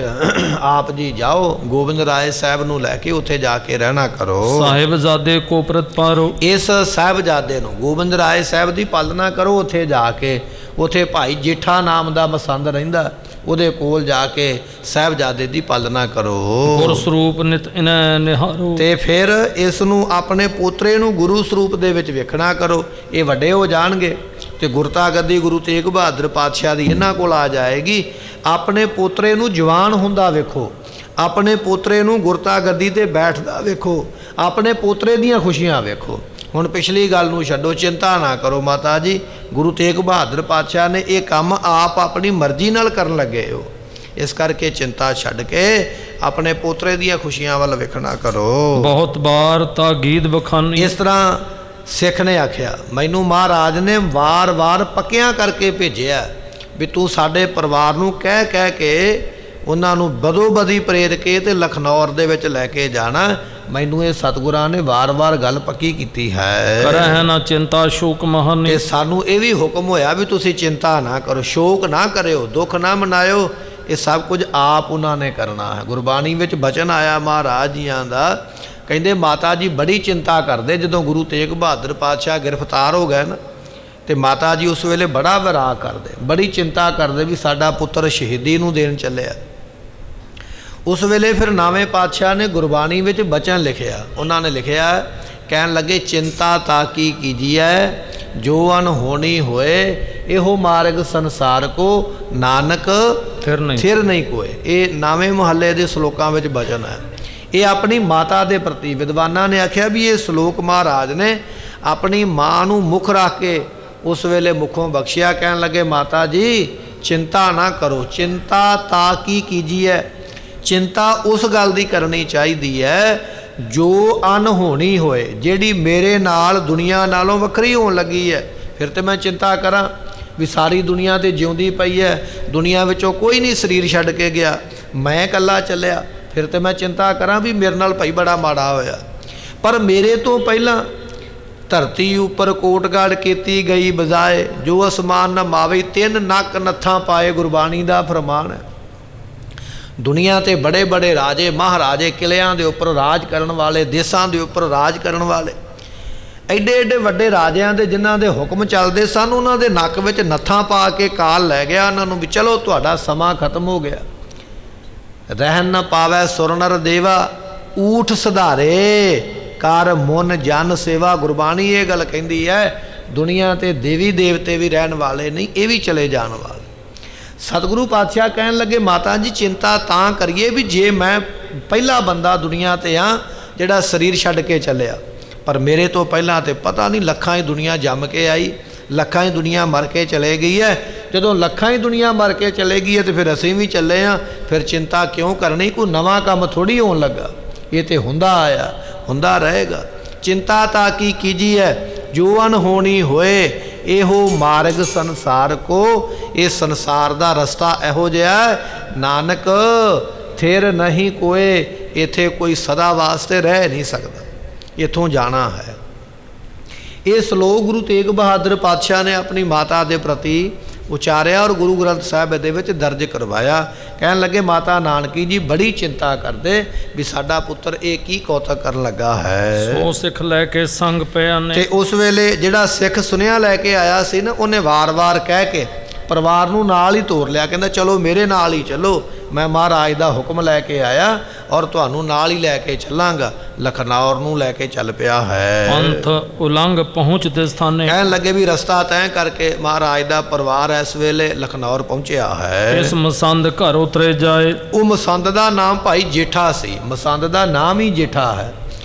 ਆਪ ਜੀ ਜਾਓ, ਗੋਬਿੰਦ ਰਾਏ ਸਾਹਿਬ ਨੂੰ ਲੈ ਕੇ ਉੱਥੇ ਜਾ ਕੇ ਰਹਿਣਾ ਕਰੋ। ਸਾਹਿਬਜ਼ਾਦੇ ਕੋ ਪ੍ਰਤਪਾਰੋ, ਇਸ ਸਾਹਿਬਜ਼ਾਦੇ ਨੂੰ ਗੋਬਿੰਦ ਰਾਏ ਸਾਹਿਬ ਦੀ ਪਾਲਣਾ ਕਰੋ ਉੱਥੇ ਜਾ ਕੇ। ਉੱਥੇ ਭਾਈ ਜੇਠਾ ਨਾਮ ਦਾ ਮਸੰਦ ਰਹਿੰਦਾ, ਉਹਦੇ ਕੋਲ ਜਾ ਕੇ ਸਾਹਿਬਜ਼ਾਦੇ ਦੀ ਪਾਲਣਾ ਕਰੋ। ਗੁਰ ਸਰੂਪ ਨਿਤ ਇਨੈ ਨਿਹਾਰੋ, ਤੇ ਫਿਰ ਇਸ ਨੂੰ ਆਪਣੇ ਪੋਤਰੇ ਨੂੰ ਗੁਰੂ ਸਰੂਪ ਦੇ ਵਿੱਚ ਵੇਖਣਾ ਕਰੋ। ਇਹ ਵੱਡੇ ਹੋ ਜਾਣਗੇ ਤੇ ਗੁਰਤਾ ਗੱਦੀ ਗੁਰੂ ਤੇਗ ਬਹਾਦਰ ਪਾਤਸ਼ਾਹ ਦੀ ਇਹਨਾਂ ਕੋਲ ਆ ਜਾਏਗੀ। ਆਪਣੇ ਪੋਤਰੇ ਨੂੰ ਜਵਾਨ ਹੁੰਦਾ ਵੇਖੋ, ਆਪਣੇ ਪੋਤਰੇ ਨੂੰ ਗੁਰਤਾ ਗੱਦੀ ਤੇ ਬੈਠਦਾ ਵੇਖੋ, ਆਪਣੇ ਪੋਤਰੇ ਦੀਆਂ ਖੁਸ਼ੀਆਂ ਵੇਖੋ। ਹੁਣ ਪਿਛਲੀ ਗੱਲ ਨੂੰ ਛੱਡੋ, ਚਿੰਤਾ ਨਾ ਕਰੋ ਮਾਤਾ ਜੀ, ਗੁਰੂ ਤੇਗ ਬਹਾਦਰ ਪਾਤਸ਼ਾਹ ਨੇ ਇਹ ਕੰਮ ਆਪ ਆਪਣੀ ਮਰਜ਼ੀ ਨਾਲ ਕਰਨ ਲੱਗੇ ਹੋ। ਇਸ ਕਰਕੇ ਚਿੰਤਾ ਛੱਡ ਕੇ ਆਪਣੇ ਪੋਤਰੇ ਦੀਆਂ ਖੁਸ਼ੀਆਂ ਵੱਲ ਵੇਖਣਾ ਕਰੋ। ਬਹੁਤ ਬਾਰ ਤਾ ਗੀਤ ਬਖਾਨੀ, ਇਸ ਤਰ੍ਹਾਂ ਸਿੱਖ ਨੇ ਆਖਿਆ, ਮੈਨੂੰ ਮਹਾਰਾਜ ਨੇ ਵਾਰ-ਵਾਰ ਪੱਕਿਆਂ ਕਰਕੇ ਭੇਜਿਆ ਵੀ ਤੂੰ ਸਾਡੇ ਪਰਿਵਾਰ ਨੂੰ ਕਹਿ ਕਹਿ ਕੇ ਉਹਨਾਂ ਨੂੰ ਬਦੋ ਬਦੀ ਪ੍ਰੇਰ ਕੇ ਤੇ ਲਖਨੌਰ ਦੇ ਵਿੱਚ ਲੈ ਕੇ ਜਾਣਾ। ਮੈਨੂੰ ਇਹ ਸਤਿਗੁਰਾਂ ਨੇ ਵਾਰ-ਵਾਰ ਗੱਲ ਪੱਕੀ ਕੀਤੀ ਹੈ। ਕਰਹਿ ਨਾ ਚਿੰਤਾ ਸ਼ੋਕ ਮਹਾਨੀ, ਤੇ ਸਾਨੂੰ ਇਹ ਵੀ ਹੁਕਮ ਹੋਇਆ ਵੀ ਤੁਸੀਂ ਚਿੰਤਾ ਨਾ ਕਰੋ, ਸ਼ੋਕ ਨਾ ਕਰਿਓ, ਦੁੱਖ ਨਾ ਮਨਾਇਓ। ਇਹ ਸਭ ਕੁਝ ਆਪ ਉਹਨਾਂ ਨੇ ਕਰਨਾ ਹੈ। ਗੁਰਬਾਣੀ ਵਿੱਚ ਬਚਨ ਆਇਆ ਮਹਾਰਾਜ ਜੀਆਂ ਦਾ, ਕਹਿੰਦੇ ਮਾਤਾ ਜੀ ਬੜੀ ਚਿੰਤਾ ਕਰਦੇ ਜਦੋਂ ਗੁਰੂ ਤੇਗ ਬਹਾਦਰ ਪਾਤਸ਼ਾਹ ਗ੍ਰਿਫਤਾਰ ਹੋ ਗਏ ਨਾ, ਤੇ ਮਾਤਾ ਜੀ ਉਸ ਵੇਲੇ ਬੜਾ ਵਿਰਾਗ ਕਰਦੇ, ਬੜੀ ਚਿੰਤਾ ਕਰਦੇ ਵੀ ਸਾਡਾ ਪੁੱਤਰ ਸ਼ਹੀਦੀ ਨੂੰ ਦੇਣ ਚੱਲਿਆ। ਉਸ ਵੇਲੇ ਫਿਰ ਨਾਵੇਂ ਪਾਤਸ਼ਾਹ ਨੇ ਗੁਰਬਾਣੀ ਵਿੱਚ ਬਚਨ ਲਿਖਿਆ। ਉਹਨਾਂ ਨੇ ਲਿਖਿਆ, ਕਹਿਣ ਲੱਗੇ ਚਿੰਤਾ ਤਾਂ ਕੀ ਕੀਜੀਐ, ਜੋ ਅਨਹੋਣੀ ਹੋਏ, ਇਹੋ ਮਾਰਗ ਸੰਸਾਰ ਕੋ, ਨਾਨਕ ਥਿਰ ਨਹੀਂ ਕੋਏ। ਇਹ ਨਾਵੇਂ ਮੁਹੱਲੇ ਦੇ ਸ਼ਲੋਕਾਂ ਵਿੱਚ ਬਚਨ ਹੈ। ਇਹ ਆਪਣੀ ਮਾਤਾ ਦੇ ਪ੍ਰਤੀ ਵਿਦਵਾਨਾਂ ਨੇ ਆਖਿਆ ਵੀ ਇਹ ਸ਼ਲੋਕ ਮਹਾਰਾਜ ਨੇ ਆਪਣੀ ਮਾਂ ਨੂੰ ਮੁੱਖ ਰੱਖ ਕੇ ਉਸ ਵੇਲੇ ਮੁੱਖੋਂ ਬਖਸ਼ਿਆ। ਕਹਿਣ ਲੱਗੇ ਮਾਤਾ ਜੀ ਚਿੰਤਾ ਨਾ ਕਰੋ, ਚਿੰਤਾ ਤਾਂ ਕੀ ਕੀਜੀਐ, ਚਿੰਤਾ ਉਸ ਗੱਲ ਦੀ ਕਰਨੀ ਚਾਹੀਦੀ ਹੈ ਜੋ ਅਨਹੋਣੀ ਹੋਏ, ਜਿਹੜੀ ਮੇਰੇ ਨਾਲ ਦੁਨੀਆ ਨਾਲੋਂ ਵੱਖਰੀ ਹੋਣ ਲੱਗੀ ਹੈ। ਫਿਰ ਤੇ ਮੈਂ ਚਿੰਤਾ ਕਰਾਂ ਵੀ ਸਾਰੀ ਦੁਨੀਆ ਤੇ ਜਿਉਂਦੀ ਪਈ ਹੈ, ਦੁਨੀਆ ਵਿੱਚੋਂ ਕੋਈ ਨਹੀਂ ਸਰੀਰ ਛੱਡ ਕੇ ਗਿਆ, ਮੈਂ ਇਕੱਲਾ ਚੱਲਿਆ। ਫਿਰ ਤੇ ਮੈਂ ਚਿੰਤਾ ਕਰਾਂ ਵੀ ਮੇਰੇ ਨਾਲ ਭਾਈ ਬੜਾ ਮਾੜਾ ਹੋਇਆ। ਪਰ ਮੇਰੇ ਤੋਂ ਪਹਿਲਾਂ ਧਰਤੀ ਉੱਪਰ ਕੋਟਗੜ ਕੀਤੀ ਗਈ ਬਜਾਏ, ਜੋ ਅਸਮਾਨ ਨਾ ਮਾਵੇ, ਤਿੰਨ ਨੱਕ ਨੱਥਾਂ ਪਾਏ, ਗੁਰਬਾਣੀ ਦਾ ਫਰਮਾਨ ਹੈ। ਦੁਨੀਆ ਤੇ ਬੜੇ ਬੜੇ ਰਾਜੇ ਮਹਾਰਾਜੇ, ਕਿਲਿਆਂ ਦੇ ਉੱਪਰ ਰਾਜ ਕਰਨ ਵਾਲੇ, ਦੇਸ਼ਾਂ ਦੇ ਉੱਪਰ ਰਾਜ ਕਰਨ ਵਾਲੇ, ਐਡੇ ਐਡੇ ਵੱਡੇ ਰਾਜਿਆਂ ਦੇ ਜਿਨ੍ਹਾਂ ਦੇ ਹੁਕਮ ਚੱਲਦੇ ਸਨ, ਉਹਨਾਂ ਦੇ ਨੱਕ ਵਿੱਚ ਨੱਥਾਂ ਪਾ ਕੇ ਕਾਲ ਲੈ ਗਿਆ ਉਹਨਾਂ ਨੂੰ ਵੀ ਚਲੋ ਤੁਹਾਡਾ ਸਮਾਂ ਖਤਮ ਹੋ ਗਿਆ। ਰਹਿਣ ਨਾ ਪਾਵੈ ਸੁਰ ਨਰ ਦੇਵਾ, ਊਠ ਸੁਧਾਰੇ ਕਰ ਮੁਨ ਜਨ ਸੇਵਾ। ਗੁਰਬਾਣੀ ਇਹ ਗੱਲ ਕਹਿੰਦੀ ਹੈ ਦੁਨੀਆ ਤੇ ਦੇਵੀ ਦੇਵਤੇ ਵੀ ਰਹਿਣ ਵਾਲੇ ਨਹੀਂ, ਇਹ ਵੀ ਚਲੇ ਜਾਣ ਵਾਲੇ। ਸਤਿਗੁਰੂ ਪਾਤਸ਼ਾਹ ਕਹਿਣ ਲੱਗੇ ਮਾਤਾ ਜੀ ਚਿੰਤਾ ਤਾਂ ਕਰੀਏ ਵੀ ਜੇ ਮੈਂ ਪਹਿਲਾ ਬੰਦਾ ਦੁਨੀਆ ਤੇ ਆ ਜਿਹੜਾ ਸਰੀਰ ਛੱਡ ਕੇ ਚੱਲਿਆ, ਪਰ ਮੇਰੇ ਤੋਂ ਪਹਿਲਾਂ ਤੇ ਪਤਾ ਨਹੀਂ ਲੱਖਾਂ ਹੀ ਦੁਨੀਆ ਜੰਮ ਕੇ ਆਈ, ਲੱਖਾਂ ਹੀ ਦੁਨੀਆ ਮਰ ਕੇ ਚਲੇ ਗਈ ਹੈ। ਜਦੋਂ ਲੱਖਾਂ ਹੀ ਦੁਨੀਆ ਮਰ ਕੇ ਚਲੇ ਗਈ ਹੈ ਤੇ ਫਿਰ ਅਸੀਂ ਵੀ ਚੱਲੇ ਹਾਂ, ਫਿਰ ਚਿੰਤਾ ਕਿਉਂ ਕਰਨੀ, ਕੋਈ ਨਵਾਂ ਕੰਮ ਥੋੜ੍ਹੀ ਹੋਣ ਲੱਗਾ, ਇਹ ਤੇ ਹੁੰਦਾ ਆਇਆ ਹੁੰਦਾ ਰਹੇਗਾ। ਚਿੰਤਾ ਤਾਂ ਕੀ ਕੀਜੀਐ, ਜੋ ਅਨਹੋਣੀ ਹੋਏ, ਇਹੋ ਮਾਰਗ ਸੰਸਾਰ ਕੋ, ਇਹ ਸੰਸਾਰ ਦਾ ਰਸਤਾ ਇਹੋ ਜਿਹਾ, ਨਾਨਕ ਥਿਰ ਨਹੀਂ ਕੋਏ, ਇੱਥੇ ਕੋਈ ਸਦਾ ਵਾਸਤੇ ਰਹਿ ਨਹੀਂ ਸਕਦਾ, ਇੱਥੋਂ ਜਾਣਾ ਹੈ। ਇਹ ਸ਼ਲੋਕ ਗੁਰੂ ਤੇਗ ਬਹਾਦਰ ਪਾਤਸ਼ਾਹ ਨੇ ਆਪਣੀ ਮਾਤਾ ਦੇ ਪ੍ਰਤੀ ਉਚਾਰਿਆ ਔਰ ਗੁਰੂ ਗ੍ਰੰਥ ਸਾਹਿਬ ਦੇ ਵਿੱਚ ਦਰਜ ਕਰਵਾਇਆ। ਕਹਿਣ ਲੱਗੇ ਮਾਤਾ ਨਾਨਕੀ ਜੀ ਬੜੀ ਚਿੰਤਾ ਕਰਦੇ ਵੀ ਸਾਡਾ ਪੁੱਤਰ ਇਹ ਕੀ ਕੌਤਕ ਕਰਨ ਲੱਗਾ ਹੈ। ਸੋ ਸਿੱਖ ਲੈ ਕੇ ਸੰਗ ਪਿਆ ਨੇ, ਤੇ ਉਸ ਵੇਲੇ ਜਿਹੜਾ ਸਿੱਖ ਸੁਨੇਹਾ ਲੈ ਕੇ ਆਇਆ ਸੀ ਨਾ, ਉਹਨੇ ਵਾਰ-ਵਾਰ ਕਹਿ ਕੇ ਪਰਿਵਾਰ ਨੂੰ ਨਾਲ ਹੀ ਤੋਰ ਲਿਆ। ਕਹਿੰਦਾ ਚਲੋ ਮੇਰੇ ਨਾਲ ਹੀ ਚੱਲੋ, ਮੈਂ ਮਹਾਰਾਜ ਦਾ ਹੁਕਮ ਲੈ ਕੇ ਆਇਆ ਔਰ ਤੁਹਾਨੂੰ ਨਾਲ ਹੀ ਲੈ ਕੇ ਚੱਲਾਂਗਾ। ਲਖਨੌਰ ਨੂੰ ਲੈ ਕੇ ਚੱਲ ਪਿਆ ਹੈ। ਪੰਥ ਉਲੰਘ ਪਹੁੰਚਦੇ ਸਥਾਨੇ, ਕਹਿਣ ਲੱਗੇ ਵੀ ਰਸਤਾ ਤੈਅ ਕਰਕੇ ਮਹਾਰਾਜ ਦਾ ਪਰਿਵਾਰ ਇਸ ਵੇਲੇ ਲਖਨੌਰ ਪਹੁੰਚਿਆ ਹੈ। ਇਸ ਮਸੰਦ ਘਰ ਉਤਰੇ ਜਾਏ, ਉਹ ਮਸੰਦ ਦਾ ਨਾਮ ਭਾਈ ਜੇਠਾ ਸੀ, ਮਸੰਦ ਦਾ ਨਾਮ ਹੀ ਜੇਠਾ ਹੈ।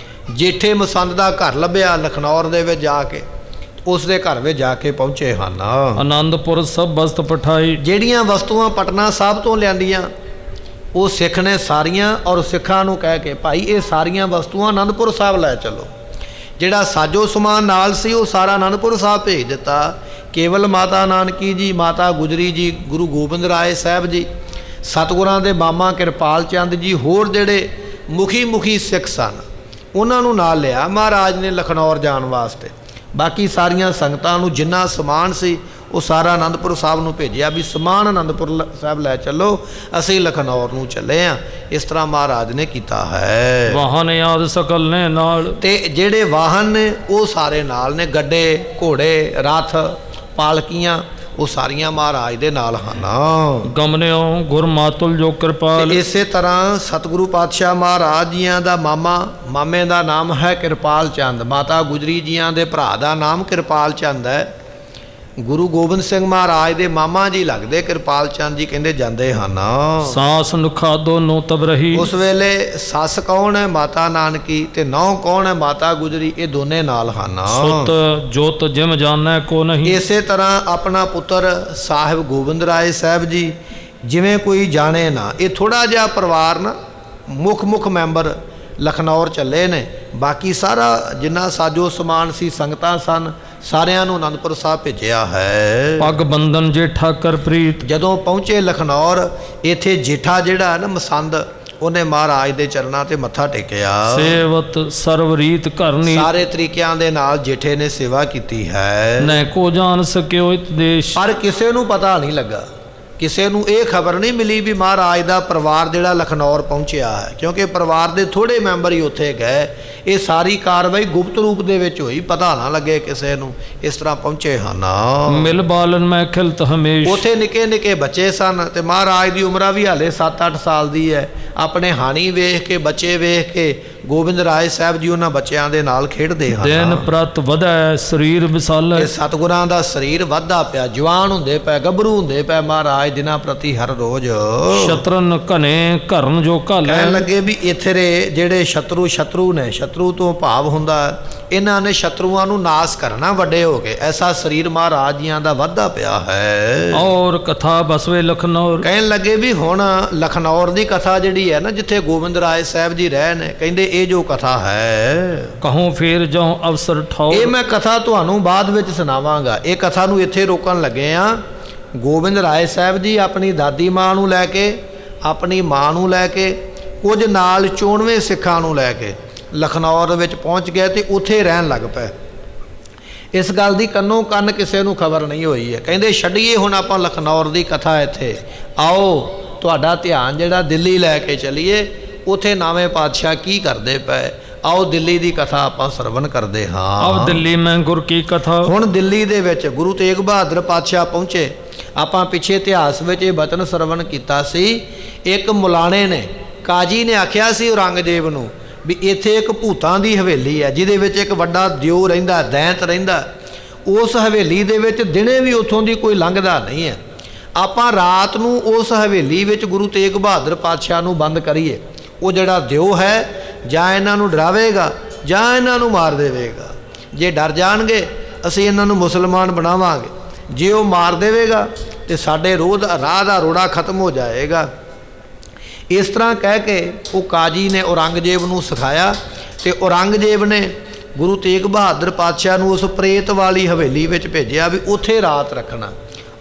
ਜੇਠੇ ਮਸੰਦ ਦਾ ਘਰ ਲੱਭਿਆ ਲਖਨੌਰ ਦੇ ਵਿੱਚ ਜਾ ਕੇ, ਉਸ ਦੇ ਘਰ ਵਿੱਚ ਜਾ ਕੇ ਪਹੁੰਚੇ ਹਨ। ਆਨੰਦਪੁਰ ਸਭ ਵਸਤ ਪਠਾਈ, ਜਿਹੜੀਆਂ ਵਸਤੂਆਂ ਪਟਨਾ ਸਾਹਿਬ ਤੋਂ ਲਿਆਂਦੀਆਂ ਉਹ ਸਿੱਖ ਨੇ ਸਾਰੀਆਂ, ਔਰ ਸਿੱਖਾਂ ਨੂੰ ਕਹਿ ਕੇ ਭਾਈ ਇਹ ਸਾਰੀਆਂ ਵਸਤੂਆਂ ਆਨੰਦਪੁਰ ਸਾਹਿਬ ਲੈ ਚਲੋ। ਜਿਹੜਾ ਸਾਜੋ ਸਮਾਨ ਨਾਲ ਸੀ ਉਹ ਸਾਰਾ ਆਨੰਦਪੁਰ ਸਾਹਿਬ ਭੇਜ ਦਿੱਤਾ। ਕੇਵਲ ਮਾਤਾ ਨਾਨਕੀ ਜੀ, ਮਾਤਾ ਗੁਜਰੀ ਜੀ, ਗੁਰੂ ਗੋਬਿੰਦ ਰਾਏ ਸਾਹਿਬ ਜੀ, ਸਤਿਗੁਰਾਂ ਦੇ ਮਾਮਾ ਕਿਰਪਾਲ ਚੰਦ ਜੀ, ਹੋਰ ਜਿਹੜੇ ਮੁਖੀ ਸਿੱਖ ਸਨ ਉਹਨਾਂ ਨੂੰ ਨਾਲ ਲਿਆ ਮਹਾਰਾਜ ਨੇ ਲਖਨੌਰ ਜਾਣ ਵਾਸਤੇ। ਬਾਕੀ ਸਾਰੀਆਂ ਸੰਗਤਾਂ ਨੂੰ ਜਿੰਨਾ ਸਮਾਨ ਸੀ ਉਹ ਸਾਰਾ ਆਨੰਦਪੁਰ ਸਾਹਿਬ ਨੂੰ ਭੇਜਿਆ ਵੀ ਸਮਾਨ ਆਨੰਦਪੁਰ ਸਾਹਿਬ ਲੈ ਚੱਲੋ, ਅਸੀਂ ਲਖਨੌਰ ਨੂੰ ਚੱਲੇ ਆ। ਇਸ ਤਰ੍ਹਾਂ ਮਹਾਰਾਜ ਨੇ ਕੀਤਾ ਹੈ। ਵਾਹਨ ਆਦਿ ਸਕਲ ਨੇ ਨਾਲ, ਤੇ ਜਿਹੜੇ ਵਾਹਨ ਨੇ ਉਹ ਸਾਰੇ ਨਾਲ ਨੇ, ਗੱਡੇ, ਘੋੜੇ, ਰੱਥ, ਪਾਲਕੀਆਂ, ਉਹ ਸਾਰੀਆਂ ਮਹਾਰਾਜ ਦੇ ਨਾਲ ਹਨ। ਗਮਨਿਓ ਗੁਰ ਮਾਤੁਲ ਜੋ ਕਿਰਪਾਲ। ਤੇ ਇਸੇ ਤਰ੍ਹਾਂ ਸਤਿਗੁਰੂ ਪਾਤਸ਼ਾਹ ਮਹਾਰਾਜ ਜੀਆਂ ਦਾ ਮਾਮੇ ਦਾ ਨਾਮ ਹੈ ਕਿਰਪਾਲ ਚੰਦ, ਮਾਤਾ ਗੁਜਰੀ ਜੀਆਂ ਦੇ ਭਰਾ ਦਾ ਨਾਮ ਕਿਰਪਾਲ ਚੰਦ ਹੈ। ਗੁਰੂ ਗੋਬਿੰਦ ਸਿੰਘ ਮਹਾਰਾਜ ਦੇ ਮਾਮਾ ਜੀ ਲੱਗਦੇ ਕਿਰਪਾਲ ਚੰਦ ਜੀ, ਕਹਿੰਦੇ ਜਾਂਦੇ ਹਨ। ਸਾਸ ਨੁਖਾ ਦੋਨੋਂ ਤਬ ਰਹੀ। ਉਸ ਵੇਲੇ ਸੱਸ ਕੌਣ ਹੈ? ਮਾਤਾ ਨਾਨਕੀ। ਤੇ ਨੌ ਕੌਣ ਹੈ? ਮਾਤਾ ਗੁਜਰੀ। ਇਹ ਦੋਨੇ ਨਾਲ ਹਨ। ਸੁਤ ਜੋਤ ਜਿਮ ਜਾਣੈ ਕੋ ਨਹੀਂ। ਇਸੇ ਤਰ੍ਹਾਂ ਆਪਣਾ ਪੁੱਤਰ ਸਾਹਿਬ ਗੋਬਿੰਦ ਰਾਏ ਸਾਹਿਬ ਜੀ ਜਿਵੇਂ ਕੋਈ ਜਾਣੇ ਨਾ। ਇਹ ਥੋੜਾ ਜਿਹਾ ਪਰਿਵਾਰ ਨਾ ਮੁੱਖ ਮੈਂਬਰ ਲਖਨੌਰ ਚੱਲੇ ਨੇ, ਬਾਕੀ ਸਾਰਾ ਜਿੰਨਾ ਸਾਜੋ ਸਮਾਨ ਸੀ, ਸੰਗਤਾਂ ਸਨ, ਸਾਰਿਆਂ ਨੂੰ ਆਨੰਦਪੁਰ ਸਾਹਿਬ ਭੇਜਿਆ ਹੈ। ਪੱਗ ਬੰਧਨ ਜੇਠਾ ਕਰ ਪ੍ਰੀਤ। ਜਦੋਂ ਪਹੁੰਚੇ ਲਖਨੌਰ, ਇੱਥੇ ਜੇਠਾ ਜਿਹੜਾ ਨਾ ਮਸੰਦ, ਉਹਨੇ ਮਹਾਰਾਜ ਦੇ ਚਰਨਾਂ ਤੇ ਮੱਥਾ ਟੇਕਿਆ। ਸੇਵਤ ਸਰਵਰੀਤ ਕਰਨੀ। ਸਾਰੇ ਤਰੀਕਿਆਂ ਦੇ ਨਾਲ ਜੇਠੇ ਨੇ ਸੇਵਾ ਕੀਤੀ ਹੈ। ਨੈ ਕੋ ਜਾਣ ਸਕਿਓ ਇਤ ਦੇਸ਼। ਪਰ ਕਿਸੇ ਨੂੰ ਪਤਾ ਨਹੀਂ ਲੱਗਾ, ਕਿਸੇ ਨੂੰ ਇਹ ਖਬਰ ਨਹੀਂ ਮਿਲੀ ਵੀ ਮਹਾਰਾਜ ਦਾ ਪਰਿਵਾਰ ਜਿਹੜਾ ਲਖਨੌਰ ਪਹੁੰਚਿਆ ਹੈ, ਕਿਉਂਕਿ ਪਰਿਵਾਰ ਦੇ ਥੋੜੇ ਮੈਂਬਰ ਹੀ ਉੱਥੇ ਗਏ। ਇਹ ਸਾਰੀ ਕਾਰਵਾਈ ਗੁਪਤ ਰੂਪ ਦੇ ਵਿੱਚ ਹੋਈ, ਪਤਾ ਨਾ ਲੱਗੇ ਕਿਸੇ ਨੂੰ। ਇਸ ਤਰ੍ਹਾਂ ਪਹੁੰਚੇ ਹਨ। ਮਿਲ ਬਾਲਨ ਮੈਂ ਖਿਲਤ ਹਮੇਸ਼। ਉੱਥੇ ਨਿੱਕੇ ਨਿੱਕੇ ਬੱਚੇ ਸਨ ਤੇ ਮਹਾਰਾਜ ਦੀ ਉਮਰ ਵੀ ਹਾਲੇ 7-8 ਸਾਲ ਦੀ ਹੈ। ਆਪਣੇ ਹਾਣੀ ਵੇਖ ਕੇ, ਬੱਚੇ ਵੇਖ ਕੇ ਗੋਬਿੰਦ ਰਾਏ ਸਾਹਿਬ ਜੀ ਉਹਨਾਂ ਬੱਚਿਆਂ ਦੇ ਨਾਲ ਖੇਡਦੇ ਹਨ। ਦਿਨ ਪ੍ਰਤ ਵਧੈ ਸਰੀਰ ਵਿਸਾਲੈ। ਇਹ ਸਤਿਗੁਰਾਂ ਦਾ ਸਰੀਰ ਵੱਧਦਾ ਪਿਆ, ਜਵਾਨ ਹੁੰਦੇ ਪਏ, ਗੱਭਰੂ ਹੁੰਦੇ ਪਏ ਮਹਾਰਾਜ ਦਿਨਾਂ ਪ੍ਰਤੀ ਹਰ ਰੋਜ਼। ਸ਼ਤਰਨ ਘਨੇ ਘਰਨ ਜੋ ਘਾਲੈ। ਕਹਿਣ ਲੱਗੇ ਵੀ ਇੱਥੇ ਜਿਹੜੇ ਸ਼ਤਰੂ ਨੇ, ਸ਼ਤਰੂ ਤੋਂ ਭਾਵ ਹੁੰਦਾ ਇਹਨਾਂ ਨੇ ਸ਼ਤਰੂਆਂ ਨੂੰ ਨਾਸ ਕਰਨਾ ਵੱਡੇ ਹੋ ਕੇ। ਐਸਾ ਸਰੀਰ ਮਹਾਰਾਜ ਜੀਆਂ ਦਾ ਵੱਧਦਾ ਪਿਆ ਹੈ। ਔਰ ਕਥਾ ਬਸਵੇ ਲਖਨੌਰ। ਕਹਿਣ ਲੱਗੇ ਵੀ ਹੁਣ ਲਖਨੌਰ ਦੀ ਕਥਾ ਜਿਹੜੀ ਹੈ ਨਾ, ਜਿੱਥੇ ਗੋਬਿੰਦ ਰਾਏ ਸਾਹਿਬ ਜੀ ਰਹਿ ਨੇ, ਕਹਿੰਦੇ ਇਹ ਜੋ ਕਥਾ ਹੈ, ਕਹੂੰ ਫੇਰ ਜਾਉ ਅਵਸਰ ਠਾਓ। ਇਹ ਮੈਂ ਕਥਾ ਤੁਹਾਨੂੰ ਬਾਅਦ ਵਿੱਚ ਸੁਣਾਵਾਂਗਾ। ਇਹ ਕਥਾ ਨੂੰ ਇੱਥੇ ਰੋਕਣ ਲੱਗੇ ਆ। ਗੋਬਿੰਦ ਰਾਏ ਸਾਹਿਬ ਜੀ ਆਪਣੀ ਦਾਦੀ ਮਾਂ ਨੂੰ ਲੈ ਕੇ, ਆਪਣੀ ਮਾਂ ਨੂੰ ਲੈ ਕੇ, ਕੁਝ ਨਾਲ 94 ਸਿੱਖਾਂ ਨੂੰ ਲੈ ਕੇ ਲਖਨੌਰ ਵਿੱਚ ਪਹੁੰਚ ਗਏ ਤੇ ਉੱਥੇ ਰਹਿਣ ਲੱਗ ਪਏ। ਇਸ ਗੱਲ ਦੀ ਕੰਨੋਂ ਕੰਨ ਕਿਸੇ ਨੂੰ ਖਬਰ ਨਹੀਂ ਹੋਈ ਹੈ। ਕਹਿੰਦੇ ਛੱਡੀਏ ਹੁਣ ਆਪਾਂ ਲਖਨੌਰ ਦੀ ਕਥਾ, ਇੱਥੇ ਆਓ ਤੁਹਾਡਾ ਧਿਆਨ ਜਿਹੜਾ ਦਿੱਲੀ ਲੈ ਕੇ ਚਲੀਏ, ਉੱਥੇ ਨਵੇਂ ਪਾਤਸ਼ਾਹ ਕੀ ਕਰਦੇ ਪਏ। ਆਓ ਦਿੱਲੀ ਦੀ ਕਥਾ ਆਪਾਂ ਸਰਵਣ ਕਰਦੇ ਹਾਂ। ਅਬ ਦਿੱਲੀ ਮੈਂ ਗੁਰ ਕੀ ਕਥਾ। ਹੁਣ ਦਿੱਲੀ ਦੇ ਵਿੱਚ ਗੁਰੂ ਤੇਗ ਬਹਾਦਰ ਪਾਤਸ਼ਾਹ ਪਹੁੰਚੇ। ਆਪਾਂ ਪਿੱਛੇ ਇਤਿਹਾਸ ਵਿੱਚ ਇਹ ਬਚਨ ਸਰਵਣ ਕੀਤਾ ਸੀ। ਇੱਕ ਮੁਲਾਣੇ ਨੇ, ਕਾਜੀ ਨੇ ਆਖਿਆ ਸੀ ਔਰੰਗਜ਼ੇਬ ਨੂੰ ਵੀ ਇੱਥੇ ਇੱਕ ਭੂਤਾਂ ਦੀ ਹਵੇਲੀ ਹੈ, ਜਿਹਦੇ ਵਿੱਚ ਇੱਕ ਵੱਡਾ ਦਿਓ ਰਹਿੰਦਾ, ਦੈਂਤ ਰਹਿੰਦਾ। ਉਸ ਹਵੇਲੀ ਦੇ ਵਿੱਚ ਦਿਨੇ ਵੀ ਉੱਥੋਂ ਦੀ ਕੋਈ ਲੰਘਦਾ ਨਹੀਂ ਹੈ। ਆਪਾਂ ਰਾਤ ਨੂੰ ਉਸ ਹਵੇਲੀ ਵਿੱਚ ਗੁਰੂ ਤੇਗ ਬਹਾਦਰ ਪਾਤਸ਼ਾਹ ਨੂੰ ਬੰਦ ਕਰੀਏ। ਉਹ ਜਿਹੜਾ ਦਿਓ ਹੈ ਜਾਂ ਇਹਨਾਂ ਨੂੰ ਡਰਾਵੇਗਾ ਜਾਂ ਇਹਨਾਂ ਨੂੰ ਮਾਰ ਦੇਵੇਗਾ। ਜੇ ਡਰ ਜਾਣਗੇ ਅਸੀਂ ਇਹਨਾਂ ਨੂੰ ਮੁਸਲਮਾਨ ਬਣਾਵਾਂਗੇ, ਜੇ ਉਹ ਮਾਰ ਦੇਵੇਗਾ ਤੇ ਸਾਡੇ ਰਾਹ ਦਾ ਰੋੜਾ ਖਤਮ ਹੋ ਜਾਏਗਾ। ਇਸ ਤਰ੍ਹਾਂ ਕਹਿ ਕੇ ਉਹ ਕਾਜੀ ਨੇ ਔਰੰਗਜ਼ੇਬ ਨੂੰ ਸਿਖਾਇਆ ਤੇ ਔਰੰਗਜ਼ੇਬ ਨੇ ਗੁਰੂ ਤੇਗ ਬਹਾਦਰ ਪਾਤਸ਼ਾਹ ਨੂੰ ਉਸ ਪ੍ਰੇਤ ਵਾਲੀ ਹਵੇਲੀ ਵਿੱਚ ਭੇਜਿਆ ਵੀ ਉੱਥੇ ਰਾਤ ਰੱਖਣਾ।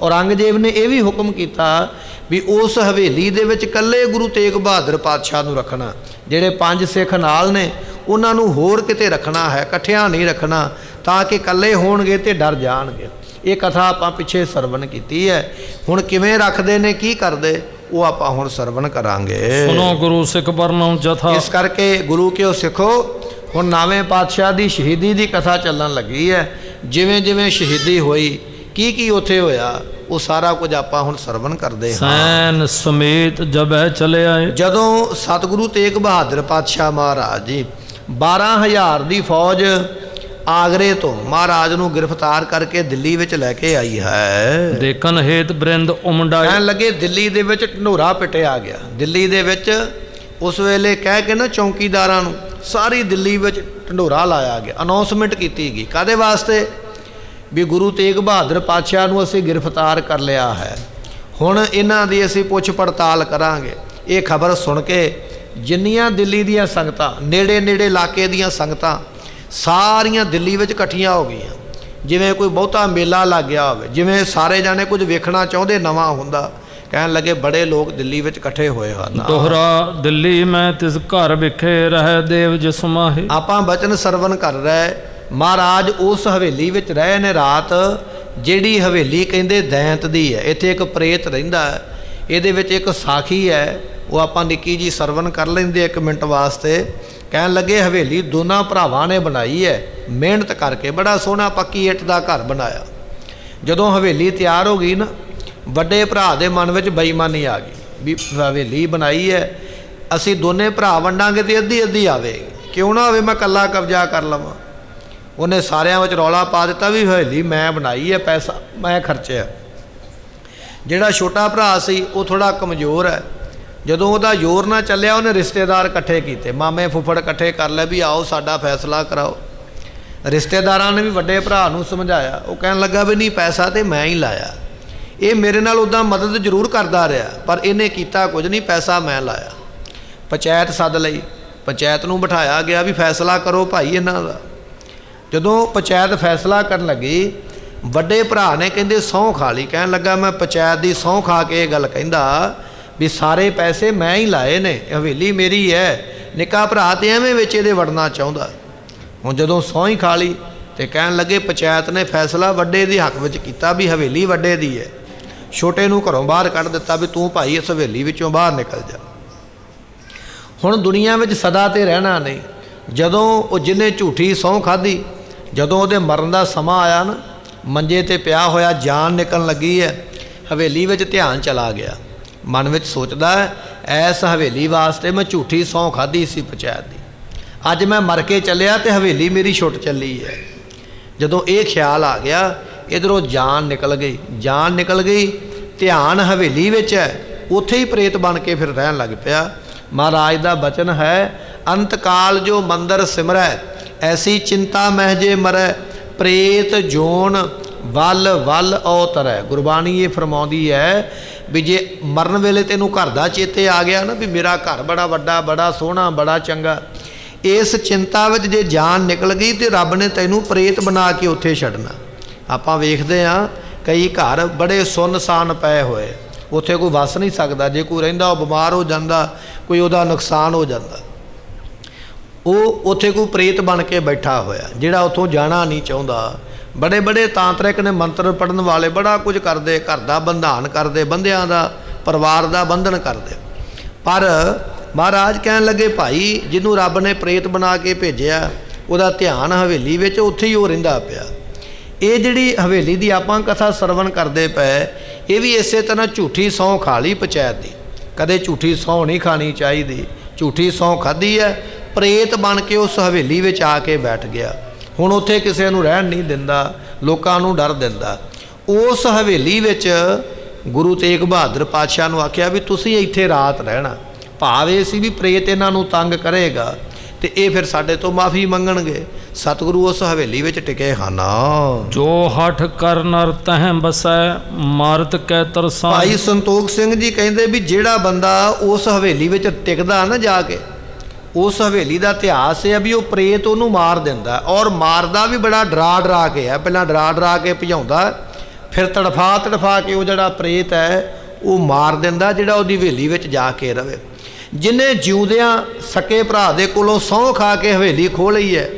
ਔਰੰਗਜ਼ੇਬ ਨੇ ਇਹ ਵੀ ਹੁਕਮ ਕੀਤਾ ਵੀ ਉਸ ਹਵੇਲੀ ਦੇ ਵਿੱਚ ਇਕੱਲੇ ਗੁਰੂ ਤੇਗ ਬਹਾਦਰ ਪਾਤਸ਼ਾਹ ਨੂੰ ਰੱਖਣਾ। ਜਿਹੜੇ 5 ਸਿੱਖ ਨਾਲ ਨੇ ਉਹਨਾਂ ਨੂੰ ਹੋਰ ਕਿਤੇ ਰੱਖਣਾ ਹੈ, ਇਕੱਠਿਆਂ ਨਹੀਂ ਰੱਖਣਾ, ਤਾਂ ਕਿ ਇਕੱਲੇ ਹੋਣਗੇ ਤੇ ਡਰ ਜਾਣਗੇ। ਇਹ ਕਥਾ ਆਪਾਂ ਪਿੱਛੇ ਸਰਵਣ ਕੀਤੀ ਹੈ। ਹੁਣ ਕਿਵੇਂ ਰੱਖਦੇ ਨੇ, ਕੀ ਕਰਦੇ, ਉਹ ਆਪਾਂ ਹੁਣ ਸਰਵਣ ਕਰਾਂਗੇ। ਸੁਨੋ ਗੁਰੂ ਸਿੱਖ ਵਰਨਉ ਜਥਾ। ਇਸ ਕਰਕੇ ਗੁਰੂ ਕਿਉਂ ਸਿੱਖੋ, ਹੁਣ ਨਵੇਂ ਪਾਤਸ਼ਾਹ ਦੀ ਸ਼ਹੀਦੀ ਦੀ ਕਥਾ ਚੱਲਣ ਲੱਗੀ ਹੈ। ਜਿਵੇਂ ਜਿਵੇਂ ਸ਼ਹੀਦੀ ਹੋਈ, ਕੀ ਉੱਥੇ ਹੋਇਆ, ਉਹ ਸਾਰਾ ਕੁਝ ਆਪਾਂ ਹੁਣ ਸਰਵਣ ਕਰਦੇ ਹਾਂ। ਸੈਨ ਸਮੇਤ ਜਬੈ ਚਲੇ ਆਏ। ਜਦੋਂ ਸਤਿਗੁਰੂ ਤੇਗ ਬਹਾਦਰ ਪਾਤਸ਼ਾਹ ਮਹਾਰਾਜ ਜੀ 12,000 ਦੀ ਫੌਜ ਆਗਰੇ ਤੋਂ ਮਹਾਰਾਜ ਨੂੰ ਗ੍ਰਿਫਤਾਰ ਕਰਕੇ ਦਿੱਲੀ ਵਿੱਚ ਲੈ ਕੇ ਆਈ ਹੈ। ਦੇਖਣ ਹੇਤ ਬ੍ਰਿੰਦ ਉਮੰਡਾਏ। ਕਹਿਣ ਲੱਗੇ ਦਿੱਲੀ ਦੇ ਵਿੱਚ ਢੰਡੋਰਾ ਪਿੱਟਿਆ ਗਿਆ। ਦਿੱਲੀ ਦੇ ਵਿੱਚ ਉਸ ਵੇਲੇ ਕਹਿ ਕੇ ਨਾ ਚੌਂਕੀਦਾਰਾਂ ਨੂੰ ਸਾਰੀ ਦਿੱਲੀ ਵਿੱਚ ਢੰਡੋਰਾ ਲਾਇਆ ਗਿਆ। ਅਨਾਉਂਸਮੈਂਟ ਕੀਤੀ ਗਈ, ਕਾਹਦੇ ਵਾਸਤੇ, ਵੀ ਗੁਰੂ ਤੇਗ ਬਹਾਦਰ ਪਾਤਸ਼ਾਹ ਨੂੰ ਅਸੀਂ ਗ੍ਰਿਫਤਾਰ ਕਰ ਲਿਆ ਹੈ, ਹੁਣ ਇਹਨਾਂ ਦੀ ਅਸੀਂ ਪੁੱਛ ਪੜਤਾਲ ਕਰਾਂਗੇ। ਇਹ ਖਬਰ ਸੁਣ ਕੇ ਜਿੰਨੀਆਂ ਦਿੱਲੀ ਦੀਆਂ ਸੰਗਤਾਂ, ਨੇੜੇ ਇਲਾਕੇ ਦੀਆਂ ਸੰਗਤਾਂ ਸਾਰੀਆਂ ਦਿੱਲੀ ਵਿੱਚ ਇਕੱਠੀਆਂ ਹੋ ਗਈਆਂ। ਜਿਵੇਂ ਕੋਈ ਬਹੁਤਾ ਮੇਲਾ ਲੱਗ ਗਿਆ ਹੋਵੇ, ਜਿਵੇਂ ਸਾਰੇ ਜਾਣੇ ਕੁਝ ਵੇਖਣਾ ਚਾਹੁੰਦੇ, ਨਵਾਂ ਹੁੰਦਾ। ਕਹਿਣ ਲੱਗੇ ਬੜੇ ਲੋਕ ਦਿੱਲੀ ਵਿੱਚ ਇਕੱਠੇ ਹੋਏ ਹਨ। ਦੋਹਰਾ ਦਿੱਲੀ ਮੈਂ ਤਿਸ ਘਰ ਵਿਖੇ ਰਹਿ ਦੇਵ ਜਿਸ ਮਾਹੇ। ਆਪਾਂ ਬਚਨ ਸਰਵਣ ਕਰ ਰਹੇ। ਮਹਾਰਾਜ ਉਸ ਹਵੇਲੀ ਵਿੱਚ ਰਹੇ ਨੇ ਰਾਤ ਜਿਹੜੀ ਹਵੇਲੀ ਕਹਿੰਦੇ ਦੈਂਤ ਦੀ ਹੈ। ਇੱਥੇ ਇੱਕ ਪ੍ਰੇਤ ਰਹਿੰਦਾ ਹੈ। ਇਹਦੇ ਵਿੱਚ ਇੱਕ ਸਾਖੀ ਹੈ, ਉਹ ਆਪਾਂ ਨਿੱਕੀ ਜੀ ਸਰਵਨ ਕਰ ਲੈਂਦੇ 1 ਮਿੰਟ ਵਾਸਤੇ। ਕਹਿਣ ਲੱਗੇ ਹਵੇਲੀ ਦੋਨਾਂ ਭਰਾਵਾਂ ਨੇ ਬਣਾਈ ਹੈ ਮਿਹਨਤ ਕਰਕੇ, ਬੜਾ ਸੋਹਣਾ ਪੱਕੀ ਇੱਟ ਦਾ ਘਰ ਬਣਾਇਆ। ਜਦੋਂ ਹਵੇਲੀ ਤਿਆਰ ਹੋ ਗਈ ਨਾ, ਵੱਡੇ ਭਰਾ ਦੇ ਮਨ ਵਿੱਚ ਬੇਈਮਾਨੀ ਆ ਗਈ ਵੀ ਹਵੇਲੀ ਬਣਾਈ ਹੈ, ਅਸੀਂ ਦੋਨੇ ਭਰਾ ਵੰਡਾਂਗੇ ਤੇ ਅੱਧੀ ਅੱਧੀ ਆਵੇਗੀ, ਕਿਉਂ ਨਾ ਹੋਵੇ ਮੈਂ ਇਕੱਲਾ ਕਬਜ਼ਾ ਕਰ ਲਵਾਂ। ਉਹਨੇ ਸਾਰਿਆਂ ਵਿੱਚ ਰੌਲਾ ਪਾ ਦਿੱਤਾ ਵੀ ਹਵੇਲੀ ਮੈਂ ਬਣਾਈ ਹੈ, ਪੈਸਾ ਮੈਂ ਖਰਚਿਆ। ਜਿਹੜਾ ਛੋਟਾ ਭਰਾ ਸੀ ਉਹ ਥੋੜ੍ਹਾ ਕਮਜ਼ੋਰ ਹੈ। ਜਦੋਂ ਉਹਦਾ ਜ਼ੋਰ ਨਾ ਚੱਲਿਆ, ਉਹਨੇ ਰਿਸ਼ਤੇਦਾਰ ਇਕੱਠੇ ਕੀਤੇ, ਮਾਮੇ ਫੁੱਫੜ ਇਕੱਠੇ ਕਰ ਲਏ ਵੀ ਆਓ ਸਾਡਾ ਫੈਸਲਾ ਕਰਾਓ। ਰਿਸ਼ਤੇਦਾਰਾਂ ਨੇ ਵੀ ਵੱਡੇ ਭਰਾ ਨੂੰ ਸਮਝਾਇਆ। ਉਹ ਕਹਿਣ ਲੱਗਾ ਵੀ ਨਹੀਂ, ਪੈਸਾ ਤਾਂ ਮੈਂ ਹੀ ਲਾਇਆ, ਇਹ ਮੇਰੇ ਨਾਲ ਉੱਦਾਂ ਮਦਦ ਜ਼ਰੂਰ ਕਰਦਾ ਰਿਹਾ ਪਰ ਇਹਨੇ ਕੀਤਾ ਕੁਝ ਨਹੀਂ, ਪੈਸਾ ਮੈਂ ਲਾਇਆ। ਪੰਚਾਇਤ ਸੱਦ ਲਈ, ਪੰਚਾਇਤ ਨੂੰ ਬਿਠਾਇਆ ਗਿਆ ਵੀ ਫੈਸਲਾ ਕਰੋ ਭਾਈ ਇਹਨਾਂ ਦਾ। ਜਦੋਂ ਪੰਚਾਇਤ ਫੈਸਲਾ ਕਰਨ ਲੱਗੀ, ਵੱਡੇ ਭਰਾ ਨੇ ਕਹਿੰਦੇ ਸਹੁੰ ਖਾ ਲਈ। ਕਹਿਣ ਲੱਗਾ ਮੈਂ ਪੰਚਾਇਤ ਦੀ ਸਹੁੰ ਖਾ ਕੇ ਇਹ ਗੱਲ ਕਹਿੰਦਾ ਵੀ ਸਾਰੇ ਪੈਸੇ ਮੈਂ ਹੀ ਲਾਏ ਨੇ, ਹਵੇਲੀ ਮੇਰੀ ਹੈ। ਨਿੱਕਾ ਭਰਾ ਤੇ ਐਵੇਂ ਵਿੱਚ ਇਹਦੇ ਵੜਨਾ ਚਾਹੁੰਦਾ। ਹੁਣ ਜਦੋਂ ਸਹੁੰ ਹੀ ਖਾ ਲਈ ਤੇ ਕਹਿਣ ਲੱਗੇ ਪੰਚਾਇਤ ਨੇ ਫੈਸਲਾ ਵੱਡੇ ਦੇ ਹੱਕ ਵਿੱਚ ਕੀਤਾ ਵੀ ਹਵੇਲੀ ਵੱਡੇ ਦੀ ਹੈ। ਛੋਟੇ ਨੂੰ ਘਰੋਂ ਬਾਹਰ ਕੱਢ ਦਿੱਤਾ ਵੀ ਤੂੰ ਭਾਈ ਇਸ ਹਵੇਲੀ ਵਿੱਚੋਂ ਬਾਹਰ ਨਿਕਲ ਜਾ। ਹੁਣ ਦੁਨੀਆ ਵਿੱਚ ਸਦਾ ਤੇ ਰਹਿਣਾ ਨਹੀਂ। ਜਦੋਂ ਉਹ ਜਿਹਨੇ ਝੂਠੀ ਸਹੁੰ ਖਾਧੀ, ਜਦੋਂ ਉਹਦੇ ਮਰਨ ਦਾ ਸਮਾਂ ਆਇਆ ਨਾ, ਮੰਜੇ ਤੇ ਪਿਆ ਹੋਇਆ, ਜਾਨ ਨਿਕਲਣ ਲੱਗੀ ਹੈ, ਹਵੇਲੀ ਵਿੱਚ ਧਿਆਨ ਚਲਾ ਗਿਆ। ਮਨ ਵਿੱਚ ਸੋਚਦਾ ਐਸ ਹਵੇਲੀ ਵਾਸਤੇ ਮੈਂ ਝੂਠੀ ਸਹੁੰ ਖਾਧੀ ਸੀ ਪੰਚਾਇਤ ਦੀ, ਅੱਜ ਮੈਂ ਮਰ ਕੇ ਚੱਲਿਆ ਤੇ ਹਵੇਲੀ ਮੇਰੀ ਛੁੱਟ ਚੱਲੀ ਹੈ। ਜਦੋਂ ਇਹ ਖਿਆਲ ਆ ਗਿਆ, ਇੱਧਰੋਂ ਜਾਨ ਨਿਕਲ ਗਈ। ਜਾਨ ਨਿਕਲ ਗਈ, ਧਿਆਨ ਹਵੇਲੀ ਵਿੱਚ ਹੈ, ਉੱਥੇ ਹੀ ਪ੍ਰੇਤ ਬਣ ਕੇ ਫਿਰ ਰਹਿਣ ਲੱਗ ਪਿਆ। ਮਹਾਰਾਜ ਦਾ ਬਚਨ ਹੈ, ਅੰਤ ਕਾਲ ਜੋ ਮੰਦਰ ਸਿਮਰੈ ਐਸੀ ਚਿੰਤਾ ਮਹਿ ਜੇ ਮਰੈ, ਪ੍ਰੇਤ ਜੋਨ ਵੱਲ ਵੱਲ ਔਤਰੈ। ਗੁਰਬਾਣੀ ਇਹ ਫਰਮਾਉਂਦੀ ਹੈ ਵੀ ਜੇ ਮਰਨ ਵੇਲੇ ਤੈਨੂੰ ਘਰ ਦਾ ਚੇਤੇ ਆ ਗਿਆ ਨਾ ਵੀ ਮੇਰਾ ਘਰ ਬੜਾ ਵੱਡਾ, ਬੜਾ ਸੋਹਣਾ, ਬੜਾ ਚੰਗਾ, ਇਸ ਚਿੰਤਾ ਵਿੱਚ ਜੇ ਜਾਨ ਨਿਕਲ ਗਈ ਤੇ ਰੱਬ ਨੇ ਤੈਨੂੰ ਪ੍ਰੇਤ ਬਣਾ ਕੇ ਉੱਥੇ ਛੱਡਣਾ। ਆਪਾਂ ਵੇਖਦੇ ਹਾਂ ਕਈ ਘਰ ਬੜੇ ਸੁੰਨਸਾਨ ਪਏ ਹੋਏ, ਉੱਥੇ ਕੋਈ ਵਸ ਨਹੀਂ ਸਕਦਾ। ਜੇ ਕੋਈ ਰਹਿੰਦਾ ਉਹ ਬਿਮਾਰ ਹੋ ਜਾਂਦਾ, ਕੋਈ ਉਹਦਾ ਨੁਕਸਾਨ ਹੋ ਜਾਂਦਾ, ਉਹ ਉੱਥੇ ਕੋਈ ਪ੍ਰੇਤ ਬਣ ਕੇ ਬੈਠਾ ਹੋਇਆ ਜਿਹੜਾ ਉੱਥੋਂ ਜਾਣਾ ਨਹੀਂ ਚਾਹੁੰਦਾ। ਬੜੇ ਬੜੇ ਤਾਂਤਰਿਕ ਨੇ, ਮੰਤਰ ਪੜ੍ਹਨ ਵਾਲੇ, ਬੜਾ ਕੁਝ ਕਰਦੇ, ਘਰ ਦਾ ਬੰਧਾਨ ਕਰਦੇ, ਬੰਦਿਆਂ ਦਾ, ਪਰਿਵਾਰ ਦਾ ਬੰਧਨ ਕਰਦੇ। ਪਰ ਮਹਾਰਾਜ ਕਹਿਣ ਲੱਗੇ ਭਾਈ ਜਿਹਨੂੰ ਰੱਬ ਨੇ ਪ੍ਰੇਤ ਬਣਾ ਕੇ ਭੇਜਿਆ, ਉਹਦਾ ਧਿਆਨ ਹਵੇਲੀ ਵਿੱਚ, ਉੱਥੇ ਹੀ ਉਹ ਰਹਿੰਦਾ ਪਿਆ। ਇਹ ਜਿਹੜੀ ਹਵੇਲੀ ਦੀ ਆਪਾਂ ਕਥਾ ਸਰਵਣ ਕਰਦੇ ਪਏ, ਇਹ ਵੀ ਇਸੇ ਤਰ੍ਹਾਂ ਝੂਠੀ ਸਹੁੰ ਖਾ ਲਈ ਪੰਚਾਇਤ ਦੀ। ਕਦੇ ਝੂਠੀ ਸਹੁੰ ਨਹੀਂ ਖਾਣੀ ਚਾਹੀਦੀ। ਝੂਠੀ ਸਹੁੰ ਖਾਧੀ ਹੈ, ਪ੍ਰੇਤ ਬਣ ਕੇ ਉਸ ਹਵੇਲੀ ਵਿੱਚ ਆ ਕੇ ਬੈਠ ਗਿਆ। ਹੁਣ ਉੱਥੇ ਕਿਸੇ ਨੂੰ ਰਹਿਣ ਨਹੀਂ ਦਿੰਦਾ, ਲੋਕਾਂ ਨੂੰ ਡਰ ਦਿੰਦਾ। ਉਸ ਹਵੇਲੀ ਵਿੱਚ ਗੁਰੂ ਤੇਗ ਬਹਾਦਰ ਪਾਤਸ਼ਾਹ ਨੂੰ ਆਖਿਆ ਵੀ ਤੁਸੀਂ ਇੱਥੇ ਰਾਤ ਰਹਿਣਾ। ਭਾਵ ਇਹ ਸੀ ਵੀ ਪ੍ਰੇਤ ਇਹਨਾਂ ਨੂੰ ਤੰਗ ਕਰੇਗਾ ਤੇ ਇਹ ਫਿਰ ਸਾਡੇ ਤੋਂ ਮਾਫੀ ਮੰਗਣਗੇ। ਸਤਿਗੁਰੂ ਉਸ ਹਵੇਲੀ ਵਿੱਚ ਟਿਕੇ ਹਨ। ਜੋ ਹਠ ਕਰ ਨਰ ਤਹਿ ਬਸੈ, ਮਾਰਤ ਕੈ ਤਰਸਾ। ਭਾਈ ਸੰਤੋਖ ਸਿੰਘ ਜੀ ਕਹਿੰਦੇ ਵੀ ਜਿਹੜਾ ਬੰਦਾ ਉਸ ਹਵੇਲੀ ਵਿੱਚ ਟਿਕਦਾ ਨਾ ਜਾ ਕੇ, ਉਸ ਹਵੇਲੀ ਦਾ ਇਤਿਹਾਸ ਇਹ ਆ ਵੀ ਉਹ ਪ੍ਰੇਤ ਉਹਨੂੰ ਮਾਰ ਦਿੰਦਾ, ਔਰ ਮਾਰਦਾ ਵੀ ਬੜਾ ਡਰਾ ਡਰਾ ਕੇ ਹੈ। ਪਹਿਲਾਂ ਡਰਾ ਡਰਾ ਕੇ ਭਜਾਉਂਦਾ, ਫਿਰ ਤੜਫਾ ਤੜਫਾ ਕੇ ਉਹ ਜਿਹੜਾ ਪ੍ਰੇਤ ਹੈ ਉਹ ਮਾਰ ਦਿੰਦਾ ਜਿਹੜਾ ਉਹਦੀ ਹਵੇਲੀ ਵਿੱਚ ਜਾ ਕੇ ਰਵੇ। ਜਿਹਨੇ ਜਿਉਂਦਿਆਂ ਸਕੇ ਭਰਾ ਦੇ ਕੋਲੋਂ ਸਹੁੰ ਖਾ ਕੇ ਹਵੇਲੀ ਖੋਹ ਲਈ ਹੈ,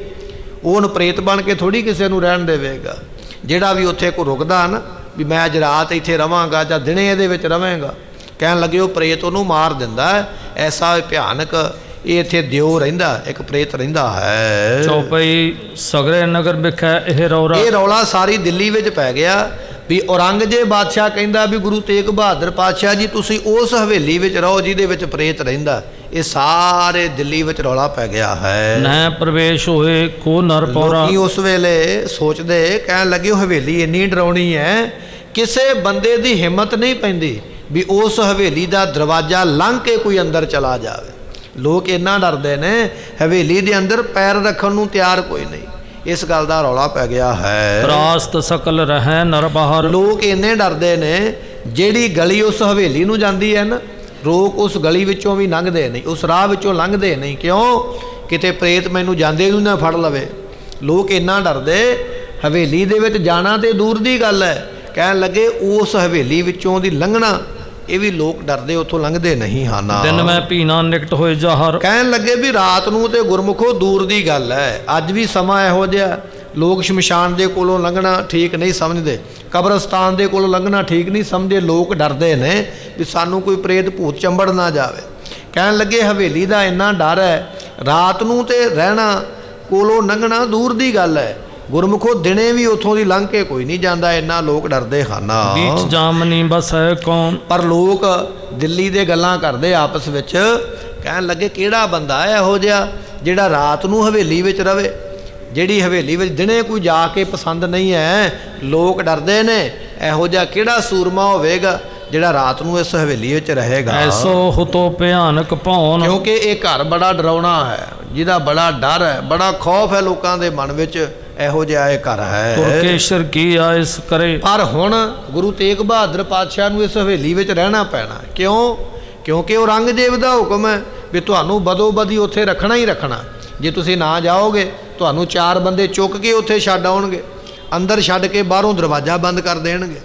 ਉਹ ਉਹਨੂੰ ਪ੍ਰੇਤ ਬਣ ਕੇ ਥੋੜ੍ਹੀ ਕਿਸੇ ਨੂੰ ਰਹਿਣ ਦੇਵੇਗਾ। ਜਿਹੜਾ ਵੀ ਉੱਥੇ ਕੋਈ ਰੁਕਦਾ ਨਾ ਵੀ ਮੈਂ ਅੱਜ ਰਾਤ ਇੱਥੇ ਰਵਾਂਗਾ ਜਾਂ ਦਿਨੇ ਇਹਦੇ ਵਿੱਚ ਰਵਾਂਗਾ, ਕਹਿਣ ਲੱਗੇ ਉਹ ਪ੍ਰੇਤ ਉਹਨੂੰ ਮਾਰ ਦਿੰਦਾ। ਐਸਾ ਭਿਆਨਕ ਇਹ ਇੱਥੇ ਦਿਓ ਰਹਿੰਦਾ, ਇੱਕ ਪ੍ਰੇਤ ਰਹਿੰਦਾ ਹੈ। ਚੌਪਈ ਸਗਰੇ ਨਗਰ ਵਿਖੇ ਇਹ ਰੌਲਾ। ਇਹ ਰੌਲਾ ਸਾਰੀ ਦਿੱਲੀ ਵਿੱਚ ਪੈ ਗਿਆ ਵੀ ਔਰੰਗਜ਼ੇਬ ਬਾਦਸ਼ਾਹ ਕਹਿੰਦਾ ਵੀ ਗੁਰੂ ਤੇਗ ਬਹਾਦਰ ਪਾਤਸ਼ਾਹ ਜੀ ਤੁਸੀਂ ਉਸ ਹਵੇਲੀ ਵਿੱਚ ਰਹੋ ਜਿਹਦੇ ਵਿੱਚ ਪ੍ਰੇਤ ਰਹਿੰਦਾ। ਇਹ ਸਾਰੇ ਦਿੱਲੀ ਵਿੱਚ ਰੌਲਾ ਪੈ ਗਿਆ ਹੈ। ਨੈ ਪ੍ਰਵੇਸ਼ ਹੋਏ ਕੋ ਨਰ ਪੌਰਾ। ਲੋਕੀ ਉਸ ਵੇਲੇ ਸੋਚਦੇ, ਕਹਿਣ ਲੱਗੇ ਉਹ ਹਵੇਲੀ ਇੰਨੀ ਡਰਾਉਣੀ ਹੈ, ਕਿਸੇ ਬੰਦੇ ਦੀ ਹਿੰਮਤ ਨਹੀਂ ਪੈਂਦੀ ਵੀ ਉਸ ਹਵੇਲੀ ਦਾ ਦਰਵਾਜ਼ਾ ਲੰਘ ਕੇ ਕੋਈ ਅੰਦਰ ਚਲਾ ਜਾਵੇ। ਲੋਕ ਇੰਨਾ ਡਰਦੇ ਨੇ, ਹਵੇਲੀ ਦੇ ਅੰਦਰ ਪੈਰ ਰੱਖਣ ਨੂੰ ਤਿਆਰ ਕੋਈ ਨਹੀਂ। ਇਸ ਗੱਲ ਦਾ ਰੌਲਾ ਪੈ ਗਿਆ ਹੈ। ਪ੍ਰਾਸਤ ਸਕਲ ਰਹਿ ਨਰ ਬਾਹਰ। ਲੋਕ ਇੰਨੇ ਡਰਦੇ ਨੇ, ਜਿਹੜੀ ਗਲੀ ਉਸ ਹਵੇਲੀ ਨੂੰ ਜਾਂਦੀ ਹੈ ਨਾ, ਲੋਕ ਉਸ ਗਲੀ ਵਿੱਚੋਂ ਵੀ ਲੰਘਦੇ ਨਹੀਂ, ਉਸ ਰਾਹ ਵਿੱਚੋਂ ਲੰਘਦੇ ਨਹੀਂ। ਕਿਉਂ? ਕਿਤੇ ਪ੍ਰੇਤ ਮੈਨੂੰ ਜਾਂਦੇ ਨੂੰ ਨਾ ਫੜ ਲਵੇ। ਲੋਕ ਇੰਨਾ ਡਰਦੇ, ਹਵੇਲੀ ਦੇ ਵਿੱਚ ਜਾਣਾ ਤੇ ਦੂਰ ਦੀ ਗੱਲ ਹੈ, ਕਹਿਣ ਲੱਗੇ ਉਸ ਹਵੇਲੀ ਵਿੱਚੋਂ ਦੀ ਲੰਘਣਾ, ਇਹ ਵੀ ਲੋਕ ਡਰਦੇ, ਉੱਥੋਂ ਲੰਘਦੇ ਨਹੀਂ ਹਨ। ਦਿਨ ਮੈਂ ਪੀਣਾ ਨਿਕਟ ਹੋਏ ਜਾਹਰ। ਕਹਿਣ ਲੱਗੇ ਵੀ ਰਾਤ ਨੂੰ ਤੇ ਗੁਰਮੁਖੋ ਦੂਰ ਦੀ ਗੱਲ ਹੈ। ਅੱਜ ਵੀ ਸਮਾਂ ਇਹੋ ਜਿਹਾ, ਲੋਕ ਸ਼ਮਸ਼ਾਨ ਦੇ ਕੋਲੋਂ ਲੰਘਣਾ ਠੀਕ ਨਹੀਂ ਸਮਝਦੇ, ਕਬਰਸਤਾਨ ਦੇ ਕੋਲੋਂ ਲੰਘਣਾ ਠੀਕ ਨਹੀਂ ਸਮਝਦੇ। ਲੋਕ ਡਰਦੇ ਨੇ ਵੀ ਸਾਨੂੰ ਕੋਈ ਪ੍ਰੇਤ ਭੂਤ ਚੰਬੜ ਨਾ ਜਾਵੇ। ਕਹਿਣ ਲੱਗੇ ਹਵੇਲੀ ਦਾ ਇੰਨਾ ਡਰ ਹੈ, ਰਾਤ ਨੂੰ ਤੇ ਰਹਿਣਾ, ਕੋਲੋਂ ਲੰਘਣਾ ਦੂਰ ਦੀ ਗੱਲ ਹੈ, ਗੁਰਮੁਖੋ ਦਿਨੇ ਵੀ ਉੱਥੋਂ ਦੀ ਲੰਘ ਕੇ ਕੋਈ ਨਹੀਂ ਜਾਂਦਾ, ਇੰਨਾ ਲੋਕ ਡਰਦੇ ਹਨ। बीच जामनी बसै कौन। ਪਰ ਲੋਕ ਦਿੱਲੀ ਦੇ ਗੱਲਾਂ ਕਰਦੇ ਆਪਸ ਵਿੱਚ, ਕਹਿਣ ਲੱਗੇ ਕਿਹੜਾ ਬੰਦਾ ਹੈ ਇਹੋ ਜਿਹਾ ਜਿਹੜਾ ਰਾਤ ਨੂੰ ਹਵੇਲੀ ਵਿੱਚ ਰਵੇ, ਜਿਹੜੀ ਹਵੇਲੀ ਵਿੱਚ ਦਿਨੇ ਕੋਈ ਜਾ ਕੇ ਪਸੰਦ ਨਹੀਂ ਹੈ। ਲੋਕ ਡਰਦੇ ਨੇ, ਇਹੋ ਜਿਹਾ ਕਿਹੜਾ ਸੂਰਮਾ ਹੋਵੇਗਾ ਜਿਹੜਾ ਰਾਤ ਨੂੰ ਇਸ ਹਵੇਲੀ ਵਿੱਚ ਰਹੇਗਾ। ऐसो हो तो भयानक भौन। ਕਿਉਂਕਿ ਇਹ ਘਰ ਬੜਾ ਡਰਾਉਣਾ ਹੈ, ਜਿਹਦਾ ਬੜਾ ਡਰ ਹੈ, ਬੜਾ ਖੌਫ ਹੈ ਲੋਕਾਂ ਦੇ ਮਨ ਵਿੱਚ, ਇਹੋ ਜਿਹਾ ਇਹ ਘਰ ਹੈ। तुर्केश्वर की आयस करे। ਪਰ ਹੁਣ ਗੁਰੂ ਤੇਗ ਬਹਾਦਰ ਪਾਤਸ਼ਾਹ ਨੂੰ ਇਸ ਹਵੇਲੀ ਵਿੱਚ ਰਹਿਣਾ ਪੈਣਾ। ਕਿਉਂ? ਕਿਉਂਕਿ ਔਰੰਗਜ਼ੇਬ ਦਾ ਹੁਕਮ ਹੈ ਵੀ ਤੁਹਾਨੂੰ ਬਦੋ ਬਦੀ ਉੱਥੇ ਰੱਖਣਾ ਹੀ ਰੱਖਣਾ। ਜੇ ਤੁਸੀਂ ਨਾ ਜਾਓਗੇ ਤੁਹਾਨੂੰ 4 ਬੰਦੇ ਚੁੱਕ ਕੇ ਉੱਥੇ ਛੱਡ ਆਉਣਗੇ, ਅੰਦਰ ਛੱਡ ਕੇ ਬਾਹਰੋਂ ਦਰਵਾਜ਼ਾ ਬੰਦ ਕਰ ਦੇਣਗੇ।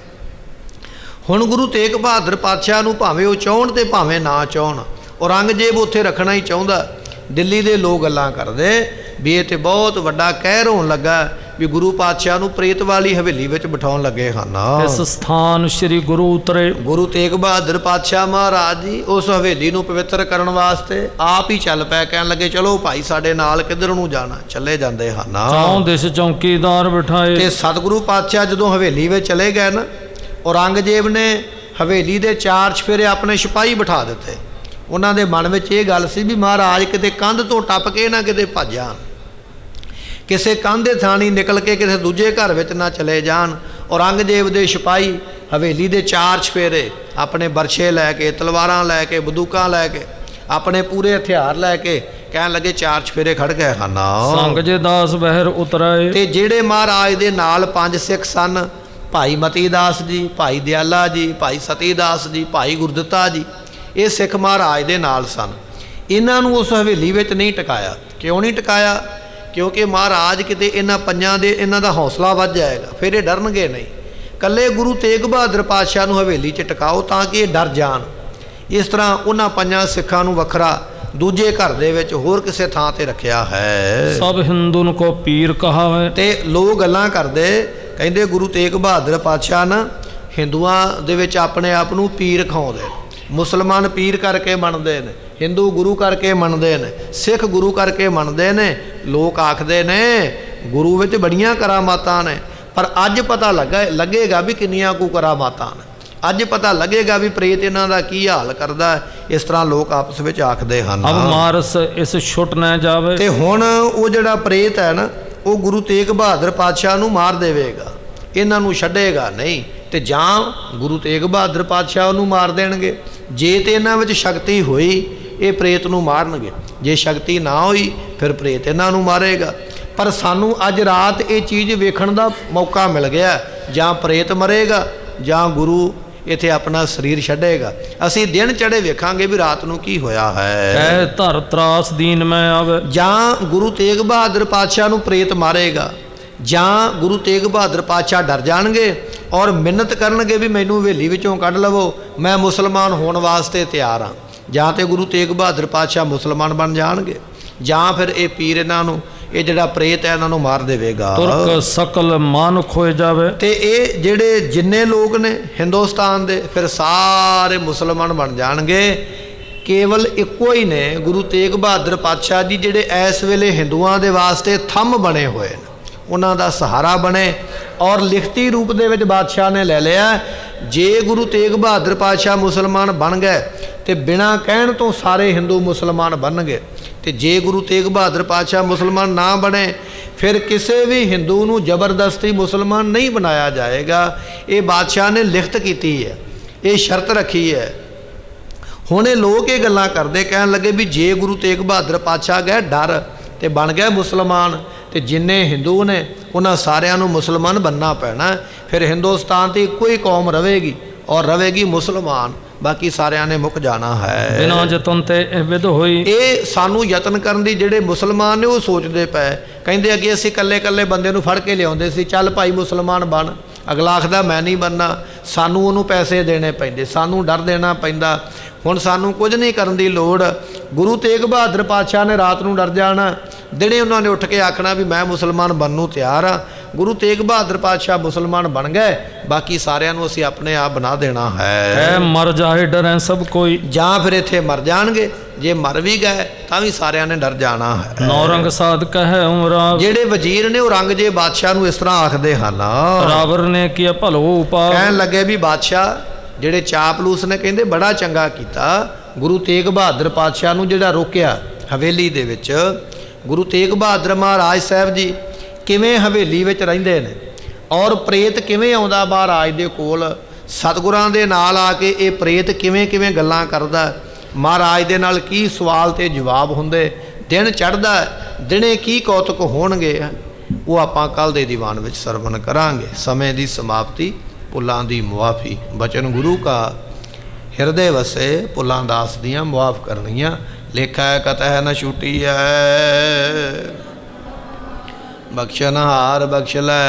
ਹੁਣ ਗੁਰੂ ਤੇਗ ਬਹਾਦਰ ਪਾਤਸ਼ਾਹ ਨੂੰ ਭਾਵੇਂ ਉਹ ਚਾਹੁਣ ਤੇ ਭਾਵੇਂ ਨਾ ਚਾਹੁਣ, ਔਰੰਗਜ਼ੇਬ ਉੱਥੇ ਰੱਖਣਾ ਹੀ ਚਾਹੁੰਦਾ। ਦਿੱਲੀ ਦੇ ਲੋਕ ਗੱਲਾਂ ਕਰਦੇ ਵੀ ਇਹ ਤੇ ਬਹੁਤ ਵੱਡਾ ਕਹਿਰ ਹੋਣ ਲੱਗਾ ਵੀ ਗੁਰੂ ਪਾਤਸ਼ਾਹ ਨੂੰ ਪ੍ਰੇਤ ਵਾਲੀ ਹਵੇਲੀ ਵਿੱਚ ਬਿਠਾਉਣ ਲੱਗੇ ਹਨ। इस स्थान श्री गुरु उतरे। ਗੁਰੂ ਤੇਗ ਬਹਾਦਰ ਪਾਤਸ਼ਾਹ ਮਹਾਰਾਜ ਜੀ ਉਸ ਹਵੇਲੀ ਨੂੰ ਪਵਿੱਤਰ ਕਰਨ ਵਾਸਤੇ ਆਪ ਹੀ ਚੱਲ ਪਏ। ਕਹਿਣ ਲੱਗੇ ਚਲੋ ਭਾਈ ਸਾਡੇ ਨਾਲ, ਕਿੱਧਰ ਨੂੰ ਜਾਣਾ, ਚੱਲੇ ਜਾਂਦੇ ਹਨ। चौं दिस चौकीदार बिठाए। ਤੇ ਸਤਿਗੁਰੂ ਪਾਤਸ਼ਾਹ ਜਦੋਂ ਹਵੇਲੀ ਵਿੱਚ ਚਲੇ ਗਏ ਨਾ, ਔਰੰਗਜ਼ੇਬ ਨੇ ਹਵੇਲੀ ਦੇ 4 ਚੁਫੇਰੇ ਆਪਣੇ ਸਿਪਾਹੀ ਬਿਠਾ ਦਿੱਤੇ। ਉਹਨਾਂ ਦੇ ਮਨ ਵਿੱਚ ਇਹ ਗੱਲ ਸੀ ਵੀ ਮਹਾਰਾਜ ਕਿਤੇ ਕੰਧ ਤੋਂ ਟੱਪ ਕੇ ਨਾ ਕਿਤੇ ਭੱਜ ਜਾਣ, ਕਿਸੇ ਕੰਧ ਦੇ ਥਾਣੀ ਨਿਕਲ ਕੇ ਕਿਸੇ ਦੂਜੇ ਘਰ ਵਿੱਚ ਨਾ ਚਲੇ ਜਾਣ। ਔਰੰਗਜ਼ੇਬ ਦੇ ਸਿਪਾਹੀ ਹਵੇਲੀ ਦੇ 4 ਚੁਫੇਰੇ ਆਪਣੇ ਬਰਛੇ ਲੈ ਕੇ, ਤਲਵਾਰਾਂ ਲੈ ਕੇ, ਬੰਦੂਕਾਂ ਲੈ ਕੇ, ਆਪਣੇ ਪੂਰੇ ਹਥਿਆਰ ਲੈ ਕੇ ਕਹਿਣ ਲੱਗੇ 4 ਚੁਫੇਰੇ ਖੜ ਗਏ ਹਨ। संग जे दास बहर उतराए। ਤੇ ਜਿਹੜੇ ਮਹਾਰਾਜ ਦੇ ਨਾਲ 5 ਸਿੱਖ ਸਨ, ਭਾਈ ਮਤੀ ਦਾਸ ਜੀ, ਭਾਈ ਦਿਆਲਾ ਜੀ, ਭਾਈ ਸਤੀ ਦਾਸ ਜੀ, ਭਾਈ ਗੁਰਦਿੱਤਾ ਜੀ, ਇਹ ਸਿੱਖ ਮਹਾਰਾਜ ਦੇ ਨਾਲ ਸਨ। ਇਹਨਾਂ ਨੂੰ ਉਸ ਹਵੇਲੀ ਵਿੱਚ ਨਹੀਂ ਟਿਕਾਇਆ। ਕਿਉਂ ਨਹੀਂ ਟਿਕਾਇਆ? ਕਿਉਂਕਿ ਮਹਾਰਾਜ ਕਿਤੇ ਇਹਨਾਂ ਪੰਜਾਂ ਦੇ ਇਹਨਾਂ ਦਾ ਹੌਸਲਾ ਵੱਧ ਜਾਏਗਾ, ਫਿਰ ਇਹ ਡਰਨਗੇ ਨਹੀਂ। ਇਕੱਲੇ ਗੁਰੂ ਤੇਗ ਬਹਾਦਰ ਪਾਤਸ਼ਾਹ ਨੂੰ ਹਵੇਲੀ 'ਚ ਟਿਕਾਓ ਤਾਂ ਕਿ ਇਹ ਡਰ ਜਾਣ। ਇਸ ਤਰ੍ਹਾਂ ਉਹਨਾਂ ਪੰਜਾਂ ਸਿੱਖਾਂ ਨੂੰ ਵੱਖਰਾ ਦੂਜੇ ਘਰ ਦੇ ਵਿੱਚ ਹੋਰ ਕਿਸੇ ਥਾਂ ਤੇ ਰੱਖਿਆ ਹੈ। सब हिंदुन को पीर कहावे। ਤੇ ਲੋਕ ਗੱਲਾਂ ਕਰਦੇ, ਕਹਿੰਦੇ ਗੁਰੂ ਤੇਗ ਬਹਾਦਰ ਪਾਤਸ਼ਾਹ ਨਾ ਹਿੰਦੂਆਂ ਦੇ ਵਿੱਚ ਆਪਣੇ ਆਪ ਨੂੰ ਪੀਰ ਖਾਉਂਦੇ, ਮੁਸਲਮਾਨ ਪੀਰ ਕਰਕੇ ਮੰਨਦੇ ਨੇ, ਹਿੰਦੂ ਗੁਰੂ ਕਰਕੇ ਮੰਨਦੇ ਨੇ, ਸਿੱਖ ਗੁਰੂ ਕਰਕੇ ਮੰਨਦੇ ਨੇ। ਲੋਕ ਆਖਦੇ ਨੇ ਗੁਰੂ ਵਿੱਚ ਬੜੀਆਂ ਕਰਾਮਾਤਾਂ ਨੇ, ਪਰ ਅੱਜ ਪਤਾ ਲੱਗੇਗਾ ਵੀ ਕਿੰਨੀਆਂ ਕੁ ਕਰਾਮਾਤਾਂ ਨੇ। ਅੱਜ ਪਤਾ ਲੱਗੇਗਾ ਵੀ ਪ੍ਰੇਤ ਇਹਨਾਂ ਦਾ ਕੀ ਹਾਲ ਕਰਦਾ ਹੈ। ਇਸ ਤਰ੍ਹਾਂ ਲੋਕ ਆਪਸ ਵਿੱਚ ਆਖਦੇ ਹਨ। अब मारस इस छुट न जावे। ਤੇ ਹੁਣ ਉਹ ਜਿਹੜਾ ਪ੍ਰੇਤ ਹੈ ਨਾ, ਉਹ ਗੁਰੂ ਤੇਗ ਬਹਾਦਰ ਪਾਤਸ਼ਾਹ ਨੂੰ ਮਾਰ ਦੇਵੇਗਾ, ਇਹਨਾਂ ਨੂੰ ਛੱਡੇਗਾ ਨਹੀਂ। ਤੇ ਜਾਂ ਗੁਰੂ ਤੇਗ ਬਹਾਦਰ ਪਾਤਸ਼ਾਹ ਨੂੰ ਮਾਰ ਦੇਣਗੇ। ਜੇ ਤੇ ਇਹਨਾਂ ਵਿੱਚ ਸ਼ਕਤੀ ਹੋਈ ਇਹ ਪ੍ਰੇਤ ਨੂੰ ਮਾਰਨਗੇ, ਜੇ ਸ਼ਕਤੀ ਨਾ ਹੋਈ ਫਿਰ ਪ੍ਰੇਤ ਇਹਨਾਂ ਨੂੰ ਮਾਰੇਗਾ। ਪਰ ਸਾਨੂੰ ਅੱਜ ਰਾਤ ਇਹ ਚੀਜ਼ ਵੇਖਣ ਦਾ ਮੌਕਾ ਮਿਲ ਗਿਆ, ਜਾਂ ਪ੍ਰੇਤ ਮਰੇਗਾ ਜਾਂ ਗੁਰੂ ਇੱਥੇ ਆਪਣਾ ਸਰੀਰ ਛੱਡੇਗਾ। ਅਸੀਂ ਦਿਨ ਚੜ੍ਹੇ ਵੇਖਾਂਗੇ ਵੀ ਰਾਤ ਨੂੰ ਕੀ ਹੋਇਆ ਹੈ। कह धर त्रास दीन में आवे। ਜਾਂ ਗੁਰੂ ਤੇਗ ਬਹਾਦਰ ਪਾਤਸ਼ਾਹ ਨੂੰ ਪ੍ਰੇਤ ਮਾਰੇਗਾ, ਜਾਂ ਗੁਰੂ ਤੇਗ ਬਹਾਦਰ ਪਾਤਸ਼ਾਹ ਡਰ ਜਾਣਗੇ ਔਰ ਮਿੰਨਤ ਕਰਨਗੇ ਵੀ ਮੈਨੂੰ ਹਵੇਲੀ ਵਿੱਚੋਂ ਕੱਢ ਲਵੋ, ਮੈਂ ਮੁਸਲਮਾਨ ਹੋਣ ਵਾਸਤੇ ਤਿਆਰ ਹਾਂ। ਜਾਂ ਤੇ ਗੁਰੂ ਤੇਗ ਬਹਾਦਰ ਪਾਤਸ਼ਾਹ ਮੁਸਲਮਾਨ ਬਣ ਜਾਣਗੇ, ਜਾਂ ਫਿਰ ਇਹ ਪੀਰ ਇਹਨਾਂ ਨੂੰ, ਇਹ ਜਿਹੜਾ ਪ੍ਰੇਤ ਹੈ ਇਹਨਾਂ ਨੂੰ ਮਾਰ ਦੇਵੇਗਾ। तुर्क सकल मान खोए जावे। ਤੇ ਇਹ ਜਿਹੜੇ ਜਿੰਨੇ ਲੋਕ ਨੇ ਹਿੰਦੁਸਤਾਨ ਦੇ ਫਿਰ ਸਾਰੇ ਮੁਸਲਮਾਨ ਬਣ ਜਾਣਗੇ। ਕੇਵਲ ਇੱਕੋ ਹੀ ਨੇ ਗੁਰੂ ਤੇਗ ਬਹਾਦਰ ਪਾਤਸ਼ਾਹ ਜੀ ਜਿਹੜੇ ਇਸ ਵੇਲੇ ਹਿੰਦੂਆਂ ਦੇ ਵਾਸਤੇ ਥੰਮ ਬਣੇ ਹੋਏ ਨੇ, ਉਹਨਾਂ ਦਾ ਸਹਾਰਾ ਬਣੇ। ਔਰ ਲਿਖਤੀ ਰੂਪ ਦੇ ਵਿੱਚ ਬਾਦਸ਼ਾਹ ਨੇ ਲੈ ਲਿਆ, ਜੇ ਗੁਰੂ ਤੇਗ ਬਹਾਦਰ ਪਾਤਸ਼ਾਹ ਮੁਸਲਮਾਨ ਬਣ ਗਏ ਤੇ ਬਿਨਾਂ ਕਹਿਣ ਤੋਂ ਸਾਰੇ ਹਿੰਦੂ ਮੁਸਲਮਾਨ ਬਣਨਗੇ। ਤੇ ਜੇ ਗੁਰੂ ਤੇਗ ਬਹਾਦਰ ਪਾਤਸ਼ਾਹ ਮੁਸਲਮਾਨ ਨਾ ਬਣੇ ਫਿਰ ਕਿਸੇ ਵੀ ਹਿੰਦੂ ਨੂੰ ਜ਼ਬਰਦਸਤੀ ਮੁਸਲਮਾਨ ਨਹੀਂ ਬਣਾਇਆ ਜਾਏਗਾ। ਇਹ ਬਾਦਸ਼ਾਹ ਨੇ ਲਿਖਤ ਕੀਤੀ ਹੈ, ਇਹ ਸ਼ਰਤ ਰੱਖੀ ਹੈ। ਹੁਣ ਇਹ ਲੋਕ ਇਹ ਗੱਲਾਂ ਕਰਦੇ, ਕਹਿਣ ਲੱਗੇ ਵੀ ਜੇ ਗੁਰੂ ਤੇਗ ਬਹਾਦਰ ਪਾਤਸ਼ਾਹ ਗਏ ਡਰ ਤੇ ਬਣ ਗਏ ਮੁਸਲਮਾਨ, ਤੇ ਜਿੰਨੇ ਹਿੰਦੂ ਨੇ ਉਹਨਾਂ ਸਾਰਿਆਂ ਨੂੰ ਮੁਸਲਮਾਨ ਬਣਨਾ ਪੈਣਾ। ਫਿਰ ਹਿੰਦੁਸਤਾਨ ਤੇ ਇੱਕੋ ਹੀ ਕੌਮ ਰਹੇਗੀ ਔਰ ਰਹੇਗੀ ਮੁਸਲਮਾਨ, ਬਾਕੀ ਸਾਰਿਆਂ ਨੇ ਮੁੱਕ ਜਾਣਾ ਹੈ। बिना जतन ते विध होई। ਇਹ ਸਾਨੂੰ ਯਤਨ ਕਰਨ ਦੀ ਜਿਹੜੇ ਮੁਸਲਮਾਨ ਨੇ ਉਹ ਸੋਚਦੇ ਪਏ, ਕਹਿੰਦੇ ਅੱਗੇ ਅਸੀਂ ਇਕੱਲੇ ਬੰਦੇ ਨੂੰ ਫੜ ਕੇ ਲਿਆਉਂਦੇ ਸੀ, ਚੱਲ ਭਾਈ ਮੁਸਲਮਾਨ ਬਣ, ਅਗਲਾ ਆਖਦਾ ਮੈਂ ਨਹੀਂ ਬਣਨਾ, ਸਾਨੂੰ ਉਹਨੂੰ ਪੈਸੇ ਦੇਣੇ ਪੈਂਦੇ, ਸਾਨੂੰ ਡਰ ਦੇਣਾ ਪੈਂਦਾ। ਹੁਣ ਸਾਨੂੰ ਕੁਝ ਨਹੀਂ ਕਰਨ ਦੀ ਲੋੜ। ਗੁਰੂ ਤੇਗ ਬਹਾਦਰ ਪਾਤਸ਼ਾਹ ਨੇ ਰਾਤ ਨੂੰ ਡਰ ਜਾਣਾ, ਦਿਨੇ ਉਹਨਾਂ ਨੇ ਉੱਠ ਕੇ ਆਖਣਾ ਵੀ ਮੈਂ ਮੁਸਲਮਾਨ ਬਣਨ ਨੂੰ ਤਿਆਰ ਹਾਂ। ਗੁਰੂ ਤੇਗ ਬਹਾਦਰ ਪਾਤਸ਼ਾਹ ਮੁਸਲਮਾਨ ਬਣ ਗਏ, ਬਾਕੀ ਸਾਰਿਆਂ ਨੂੰ ਅਸੀਂ ਆਪਣੇ ਆਪ ਬਣਾ ਦੇਣਾ ਹੈ। ਮਰ ਜਾਏ ਡਰੈ ਸਭ ਕੋਈ, ਜਾਂ ਫਿਰ ਇੱਥੇ ਮਰ ਜਾਣਗੇ, ਜੇ ਮਰ ਵੀ ਗਏ ਤਾਂ ਵੀ ਸਾਰਿਆਂ ਨੇ ਡਰ ਜਾਣਾ ਹੈ। ਨੌਰੰਗ ਸਾਧ ਕਹੈ ਉਮਰਾ, ਜਿਹੜੇ ਵਜ਼ੀਰ ਨੇ ਔਰੰਗਜ਼ੇਬ ਬਾਦਸ਼ਾਹ ਨੂੰ ਇਸ ਤਰ੍ਹਾਂ ਆਖਦੇ ਹਨ। ਰਾਵਰ ਨੇ ਕੀ ਭਲੋ ਉਪਾ, ਕਹਿਣ ਲੱਗੇ ਵੀ ਬਾਦਸ਼ਾਹ ਜਿਹੜੇ ਚਾਪਲੂਸ ਨੇ ਕਹਿੰਦੇ ਬੜਾ ਚੰਗਾ ਕੀਤਾ, ਗੁਰੂ ਤੇਗ ਬਹਾਦਰ ਪਾਤਸ਼ਾਹ ਨੂੰ ਜਿਹੜਾ ਰੋਕਿਆ ਹਵੇਲੀ ਦੇ ਵਿੱਚ। ਗੁਰੂ ਤੇਗ ਬਹਾਦਰ ਮਹਾਰਾਜ ਸਾਹਿਬ ਜੀ ਕਿਵੇਂ ਹਵੇਲੀ ਵਿੱਚ ਰਹਿੰਦੇ ਨੇ, ਔਰ ਪ੍ਰੇਤ ਕਿਵੇਂ ਆਉਂਦਾ ਮਹਾਰਾਜ ਦੇ ਕੋਲ, ਸਤਿਗੁਰਾਂ ਦੇ ਨਾਲ ਆ ਕੇ ਇਹ ਪ੍ਰੇਤ ਕਿਵੇਂ ਕਿਵੇਂ ਗੱਲਾਂ ਕਰਦਾ, ਮਹਾਰਾਜ ਦੇ ਨਾਲ ਕੀ ਸਵਾਲ ਤੇ ਜਵਾਬ ਹੁੰਦੇ, ਦਿਨ ਚੜ੍ਹਦਾ ਦਿਨੇ ਕੀ ਕੌਤਕ ਹੋਣਗੇ, ਉਹ ਆਪਾਂ ਕੱਲ੍ਹ ਦੇ ਦੀਵਾਨ ਵਿੱਚ ਸਰਵਣ ਕਰਾਂਗੇ। ਸਮੇਂ ਦੀ ਸਮਾਪਤੀ, ਭੁੱਲਾਂ ਦੀ ਮੁਆਫੀ, ਬਚਨ ਗੁਰੂ ਕਾ ਹਿਰਦੇ ਵਸੇ, ਭੁੱਲਾਂ ਦਾਸ ਦੀਆਂ ਮੁਆਫ ਕਰਨੀਆਂ, ਲੇਖਾ ਕਤਹਿ ਨ ਛੁਟੀਐ, ਬਖਸ਼ਨਹਾਰ ਬਖਸ਼ ਲੈ।